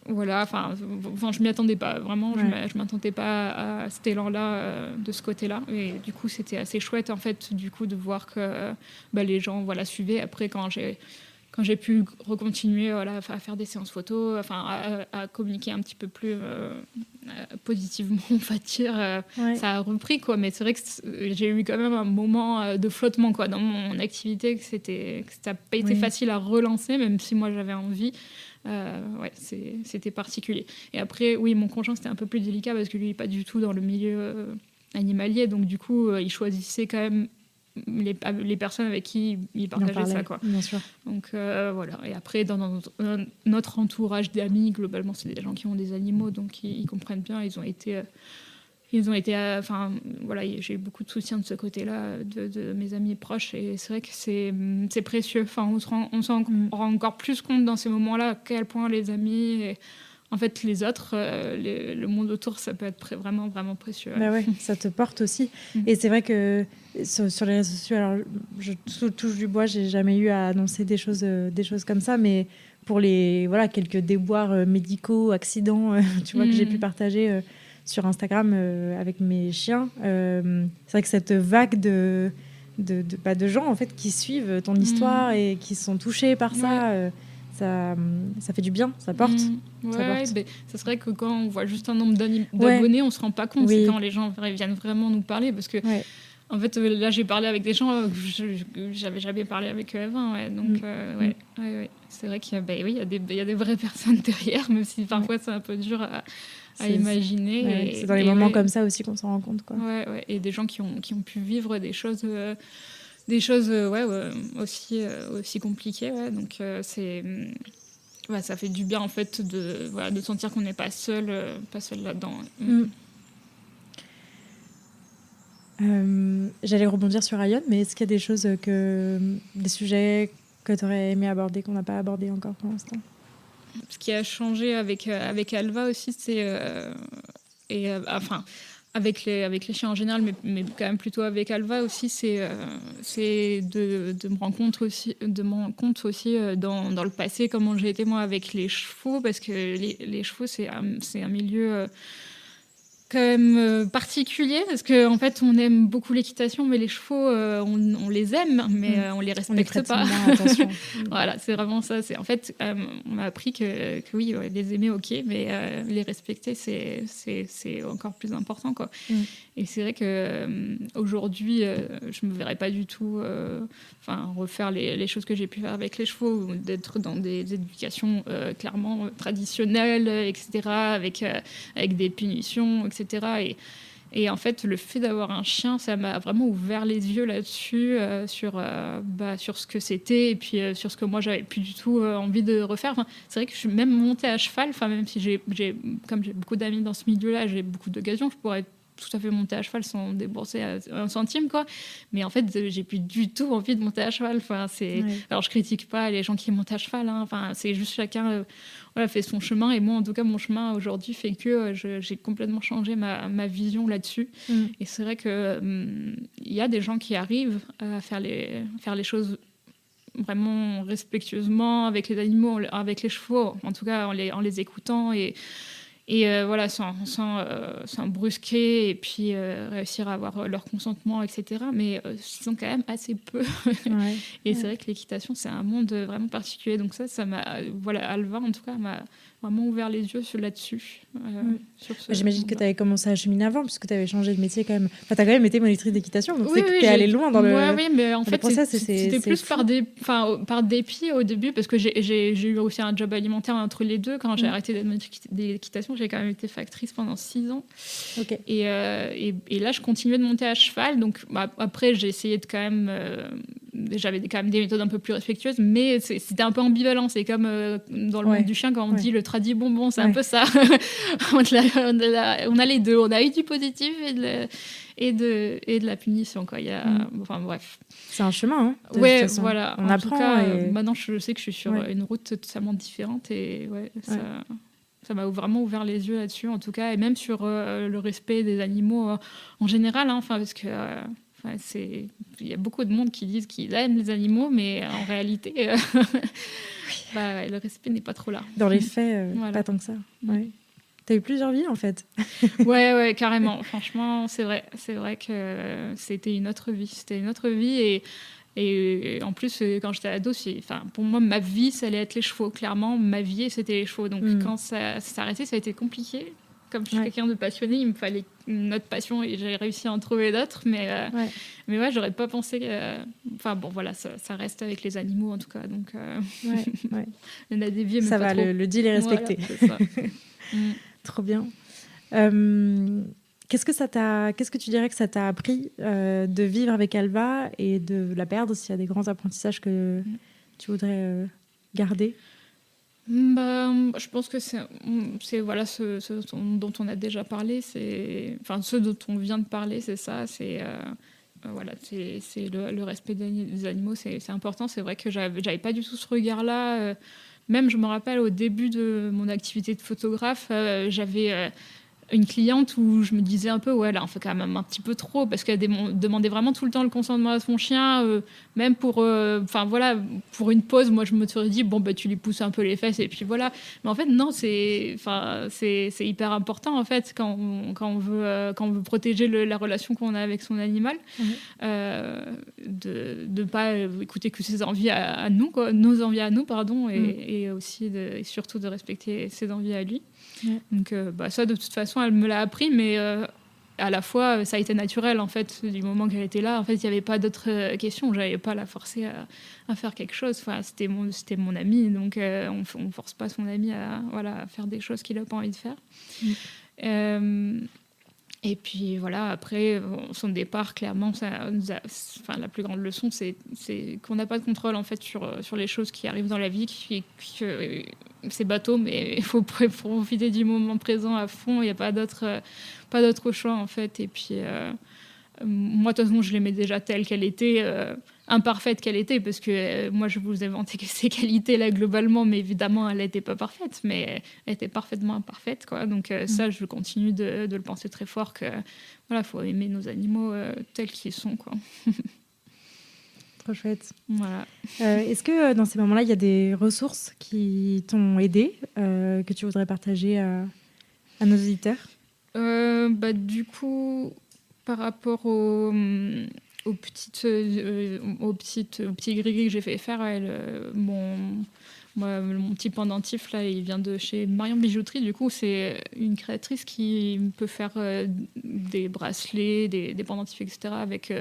Voilà, je m'y attendais pas. Vraiment, je m'attendais pas à cet élan-là, de ce côté-là. Et du coup, c'était assez chouette, en fait, du coup, de voir que les gens suivaient. Après, quand j'ai pu recontinuer à faire des séances photos, à communiquer un petit peu plus positivement, on va dire, ça a repris, quoi. Mais c'est vrai que j'ai eu quand même un moment de flottement, quoi, dans mon activité, que ça n'a pas été facile à relancer, même si moi j'avais envie. C'était particulier. Et après, oui, mon conjoint, c'était un peu plus délicat, parce que lui, il n'est pas du tout dans le milieu animalier, donc du coup, il choisissait quand même les personnes avec qui il partageait ça, quoi. Bien sûr. Donc voilà. Et après, dans notre entourage d'amis, globalement, c'est des gens qui ont des animaux, donc ils comprennent bien. Ils ont été voilà, j'ai eu beaucoup de soutien de ce côté-là de mes amis proches, et c'est vrai que c'est précieux. On s'en rend encore plus compte dans ces moments-là à quel point les amis et en fait les autres, le monde autour, ça peut être vraiment précieux. Ça te porte aussi. Et c'est vrai que sur les réseaux sociaux, alors je touche du bois, j'ai jamais eu à annoncer des choses comme ça, mais pour les quelques déboires médicaux, accidents, que j'ai pu partager sur Instagram avec mes chiens, c'est vrai que cette vague de gens en fait qui suivent ton histoire et qui sont touchés par ça. Ça fait du bien, ça porte. Ça serait que quand on voit juste un nombre d'abonnés, on se rend pas compte. C'est quand les gens viennent vraiment nous parler, parce que en fait là j'ai parlé avec des gens que j'avais jamais parlé avec eux avant. Donc c'est vrai qu'il y a des vraies personnes derrière, même si parfois c'est un peu dur à imaginer. C'est dans les moments comme ça aussi qu'on s'en rend compte, quoi. Et des gens qui ont pu vivre des choses aussi compliquées, donc ça fait du bien en fait de sentir qu'on n'est pas seul là-dedans. J'allais rebondir sur Ion, mais est-ce qu'il y a des choses des sujets que tu aurais aimé aborder qu'on n'a pas abordé encore pour l'instant? Ce qui a changé avec Alva aussi, c'est avec les chiens en général, mais quand même plutôt avec Alva aussi, c'est de me rendre compte aussi, dans le passé, comment j'ai été moi avec les chevaux, parce que les chevaux, c'est un milieu quand même particulier parce qu'en fait, on aime beaucoup l'équitation, mais les chevaux, on les aime, mais on les respecte pas. Attention. Voilà, c'est vraiment ça. En fait, on m'a appris que oui, les aimer, ok, mais les respecter, c'est encore plus important, quoi. Et c'est vrai que aujourd'hui, je me verrais pas du tout refaire les choses que j'ai pu faire avec les chevaux, ou d'être dans des éducations clairement traditionnelles, etc., avec des punitions, etc. Et en fait, le fait d'avoir un chien, ça m'a vraiment ouvert les yeux là-dessus, sur ce que c'était, et puis sur ce que moi, j'avais plus du tout envie de refaire. Enfin, c'est vrai que je suis même montée à cheval, même si comme j'ai beaucoup d'amis dans ce milieu-là, j'ai beaucoup d'occasions, je pourrais tout à fait monter à cheval sans débourser un centime, quoi. Mais en fait, j'ai plus du tout envie de monter à cheval. Alors, je critique pas les gens qui montent à cheval, hein. C'est juste chacun fait son chemin. Et moi, en tout cas, mon chemin aujourd'hui fait que j'ai complètement changé ma vision là-dessus. Et c'est vrai qu'il y a des gens qui arrivent à faire les choses vraiment respectueusement avec les animaux, avec les chevaux, en tout cas en les écoutant et sans brusquer, et puis réussir à avoir leur consentement, etc. Mais ils sont quand même assez peu. Et c'est vrai que l'équitation, c'est un monde vraiment particulier. Donc ça m'a... Alva, en tout cas, m'a vraiment ouvert les yeux là-dessus. J'imagine que tu avais commencé à cheminer avant, puisque tu avais changé de métier quand même. Enfin, tu as quand même été monitrice d'équitation, donc c'est que tu es allée loin dans le... Oui, mais en fait, c'était plus par dépit au début, parce que j'ai eu aussi un job alimentaire entre les deux. Quand j'ai arrêté d'être monitrice d'équitation, j'ai quand même été factrice pendant 6 ans. Okay. Et là, je continuais de monter à cheval. Donc, après, j'ai essayé de quand même... j'avais quand même des méthodes un peu plus respectueuses, mais c'était un peu ambivalent. C'est comme dans le monde du chien, quand on dit le tradit bonbon, c'est un peu ça. On a les deux. On a eu du positif et de la punition, quoi. Enfin, bref. C'est un chemin, hein, ouais, voilà. On en apprend. Tout cas, maintenant, je sais que je suis sur une route totalement différente, et ça m'a vraiment ouvert les yeux là-dessus, en tout cas, et même sur le respect des animaux en général, hein, parce que... il y a beaucoup de monde qui disent qu'ils aiment les animaux, mais en réalité, le respect n'est pas trop là. Dans les faits, pas tant que ça. Ouais. T'as eu plusieurs vies, en fait. ouais, carrément. Franchement, c'est vrai que c'était une autre vie. Et en plus, quand j'étais ado, pour moi, ma vie, ça allait être les chevaux. Clairement, ma vie, c'était les chevaux. Donc, quand ça s'est arrêté, ça a été compliqué. Comme je suis quelqu'un de passionné, il me fallait une autre passion, et j'ai réussi à en trouver d'autres. Mais j'aurais pas pensé... ça reste avec les animaux, en tout cas. Donc, on a dévié, mais ça pas va, trop. Le deal est respecté. Voilà, c'est ça. Trop bien. Qu'est-ce que tu dirais que ça t'a appris de vivre avec Alva et de la perdre, s'il y a des grands apprentissages que tu voudrais garder? Je pense que c'est ce dont on a déjà parlé, ce dont on vient de parler, c'est ça, c'est le respect des animaux, c'est important. C'est vrai que j'avais pas du tout ce regard-là. Même, je me rappelle, au début de mon activité de photographe, j'avais une cliente où je me disais un peu, là, on fait quand même un petit peu trop, parce qu'elle demandait vraiment tout le temps le consentement à son chien, même pour une pause. Moi, je me serais dit, tu lui pousses un peu les fesses, et puis voilà. Mais en fait, non, c'est hyper important, en fait, quand on veut protéger la relation qu'on a avec son animal, de pas écouter que ses envies à nous, quoi, nos envies à nous, pardon, et aussi et surtout de respecter ses envies à lui. Donc ça, de toute façon, elle me l'a appris, mais à la fois, ça a été naturel, en fait, du moment qu'elle était là. En fait, il n'y avait pas d'autres questions. Je n'allais pas la forcer à faire quelque chose. Enfin, c'était mon ami, donc on ne force pas son ami à faire des choses qu'il n'a pas envie de faire. Et puis voilà, après son départ, clairement, la plus grande leçon, c'est qu'on n'a pas de contrôle, en fait, sur les choses qui arrivent dans la vie, c'est bateau, mais il faut profiter du moment présent à fond. Il n'y a pas d'autre choix, en fait. Et puis moi, de toute façon, je l'aimais déjà telle qu'elle était, imparfaite qu'elle était, parce que moi, je vous ai vanté que ses qualités-là, globalement, mais évidemment, elle n'était pas parfaite, mais elle était parfaitement imparfaite, quoi. Donc ça, je continue de le penser très fort, que faut aimer nos animaux tels qu'ils sont, quoi. Trop chouette. Voilà. Est-ce que dans ces moments-là, il y a des ressources qui t'ont aidé, que tu voudrais partager à nos auditeurs? Du coup, par rapport aux petits gris-gris que j'ai fait faire, mon petit pendentif, là, il vient de chez Marion Bijouterie. Du coup, c'est une créatrice qui peut faire des bracelets, des pendentifs, etc. avec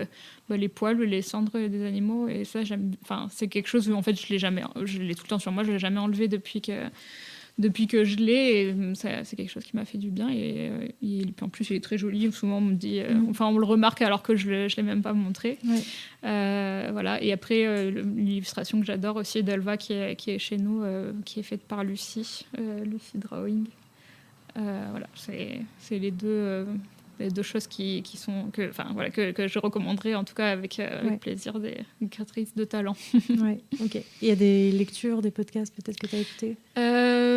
les poils, les cendres des animaux. Et ça, c'est quelque chose où, en fait, je l'ai tout le temps sur moi. Je l'ai jamais enlevé depuis que je l'ai, et c'est quelque chose qui m'a fait du bien. Et en plus, il est très joli. Souvent, on me dit, on le remarque alors que je l'ai même pas montré. Ouais. Voilà. Et après, l'illustration que j'adore aussi d'Alva, qui est chez nous, qui est faite par Lucie Drawing. Voilà, c'est les deux choses que je recommanderais, en tout cas avec plaisir, des créatrices de talent. Ouais, ok. Il y a des lectures, des podcasts peut-être que tu as écoutés?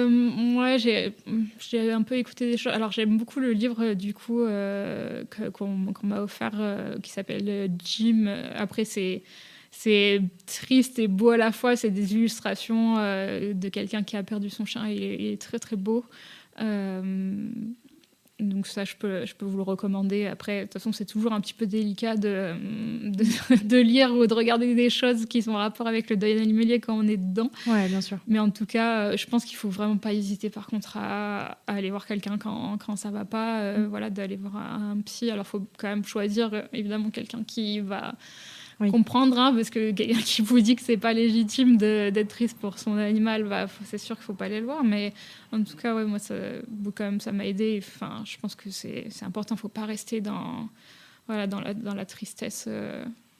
Moi, j'ai un peu écouté des choses. Alors, j'aime beaucoup le livre, du coup, qu'on m'a offert, qui s'appelle Jim. Après, c'est triste et beau à la fois. C'est des illustrations de quelqu'un qui a perdu son chien. Il est très, très beau. Donc ça, je peux vous le recommander. Après, de toute façon, c'est toujours un petit peu délicat de lire ou de regarder des choses qui sont en rapport avec le deuil animalier quand on est dedans. Ouais, bien sûr. Mais en tout cas, je pense qu'il faut vraiment pas hésiter, par contre, à aller voir quelqu'un quand ça va pas. D'aller voir un psy. Alors, il faut quand même choisir, évidemment, quelqu'un qui va comprendre, parce que quelqu'un qui vous dit que c'est pas légitime d'être triste pour son animal, c'est sûr qu'il faut pas aller le voir. Mais en tout cas, moi, quand même, ça m'a aidé. Enfin, je pense que c'est important. Faut pas rester dans la tristesse.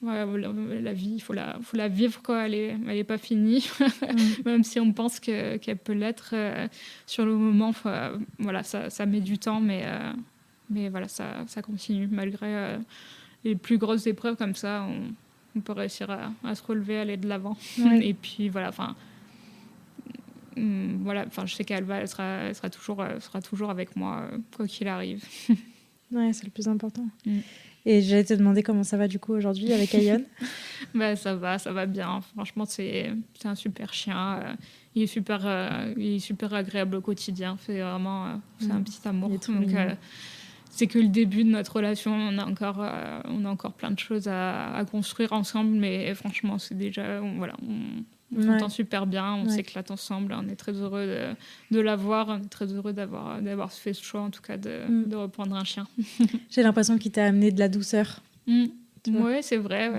La vie, il faut la vivre, quoi. Elle est pas finie, même si on pense qu'elle peut l'être sur le moment. Ça met du temps, mais voilà, ça continue malgré les plus grosses épreuves comme ça. On peut réussir à se relever, aller de l'avant. Ouais. Et puis je sais qu'Alva, elle sera toujours avec moi, quoi qu'il arrive. Ouais, c'est le plus important. Et j'allais te demander comment ça va du coup aujourd'hui avec Ayon. Ça va bien. Franchement, c'est un super chien. Il est super agréable au quotidien. C'est vraiment c'est un petit amour. Donc, c'est que le début de notre relation. On a encore plein de choses à construire ensemble, mais franchement, c'est déjà on s'entend super bien, on s'éclate ensemble. On est très heureux de l'avoir. On est très heureux d'avoir fait ce choix, en tout cas, de reprendre un chien. J'ai l'impression qu'il t'a amené de la douceur. Oui, c'est vrai.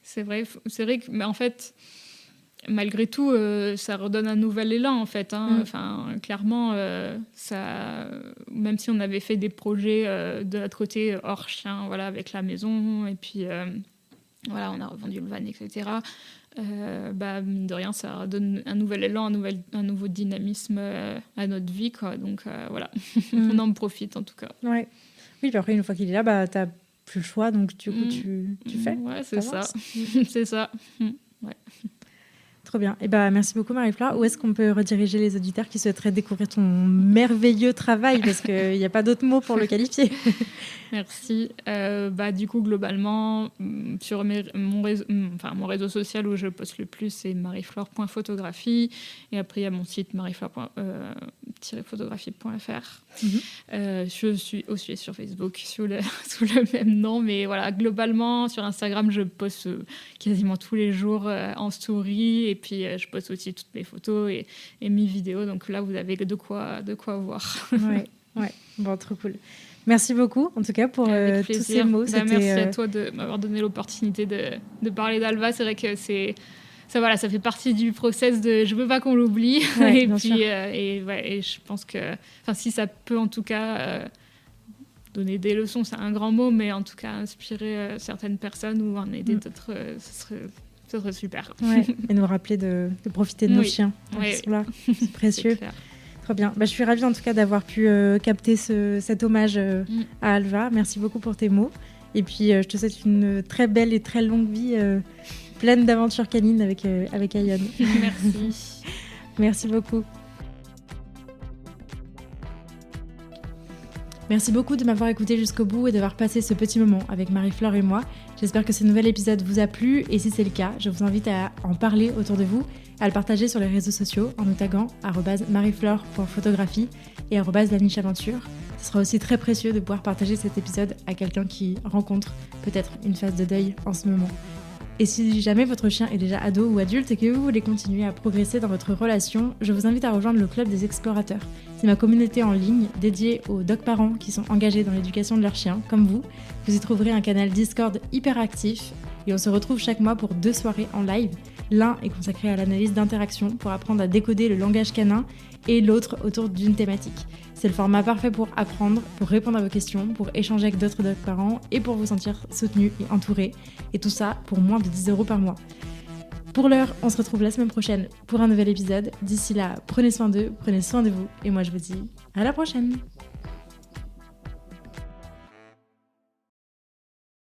C'est vrai. C'est vrai que, mais en fait, malgré tout, ça redonne un nouvel élan, en fait. Enfin, clairement, même si on avait fait des projets de notre côté hors chien, avec la maison, et puis on a revendu le van, etc. Mine de rien, ça donne un nouvel élan, un nouveau dynamisme à notre vie, quoi. Donc on en profite, en tout cas. Ouais. Oui, puis après, une fois qu'il est là, t'as plus le choix, donc du coup, tu fais. Ouais, c'est ça. C'est ça. Ouais. Trop bien. Et merci beaucoup, Marie-Flore. Où est-ce qu'on peut rediriger les auditeurs qui souhaiteraient découvrir ton merveilleux travail, parce qu'il n'y a pas d'autre mot pour le qualifier? Merci. Du coup, globalement, sur mon réseau social où je poste le plus, c'est marieflore.photographie. Et après, il y a mon site marieflore-photographie.fr. Je suis aussi sur Facebook sous le même nom. Mais voilà, globalement, sur Instagram, je poste quasiment tous les jours en story. Et puis, je poste aussi toutes mes photos et mes vidéos. Donc là, vous avez de quoi voir. Ouais. Bon, trop cool. Merci beaucoup, en tout cas, pour tous ces mots. Merci à toi de m'avoir donné l'opportunité de parler d'Alva. C'est vrai que ça fait partie du process de je veux pas qu'on l'oublie. Ouais, et puis sûr. Et je pense que si ça peut en tout cas donner des leçons, c'est un grand mot, mais en tout cas inspirer certaines personnes ou en aider d'autres, ce serait super. Ouais. Et nous rappeler de profiter de nos chiens. Ils sont là. C'est précieux. C'est Très bien. Je suis ravie en tout cas d'avoir pu capter cet hommage à Alva. Merci beaucoup pour tes mots. Et puis je te souhaite une très belle et très longue vie pleine d'aventures canines avec Ayon. Merci. Merci beaucoup. Merci beaucoup de m'avoir écouté jusqu'au bout et d'avoir passé ce petit moment avec Marie-Flore et moi. J'espère que ce nouvel épisode vous a plu et si c'est le cas, je vous invite à en parler autour de vous, à le partager sur les réseaux sociaux en nous taguant @marieflore.photographie et @lanicheaventure. Ce sera aussi très précieux de pouvoir partager cet épisode à quelqu'un qui rencontre peut-être une phase de deuil en ce moment. Et si jamais votre chien est déjà ado ou adulte et que vous voulez continuer à progresser dans votre relation, je vous invite à rejoindre le Club des Explorateurs. C'est ma communauté en ligne dédiée aux dog parents qui sont engagés dans l'éducation de leurs chiens, comme vous. Vous y trouverez un canal Discord hyper actif et on se retrouve chaque mois pour 2 soirées en live. L'un est consacré à l'analyse d'interactions pour apprendre à décoder le langage canin et l'autre autour d'une thématique. C'est le format parfait pour apprendre, pour répondre à vos questions, pour échanger avec d'autres dog parents et pour vous sentir soutenu et entouré. Et tout ça pour moins de 10 € par mois. Pour l'heure, on se retrouve la semaine prochaine pour un nouvel épisode. D'ici là, prenez soin d'eux, prenez soin de vous et moi je vous dis à la prochaine.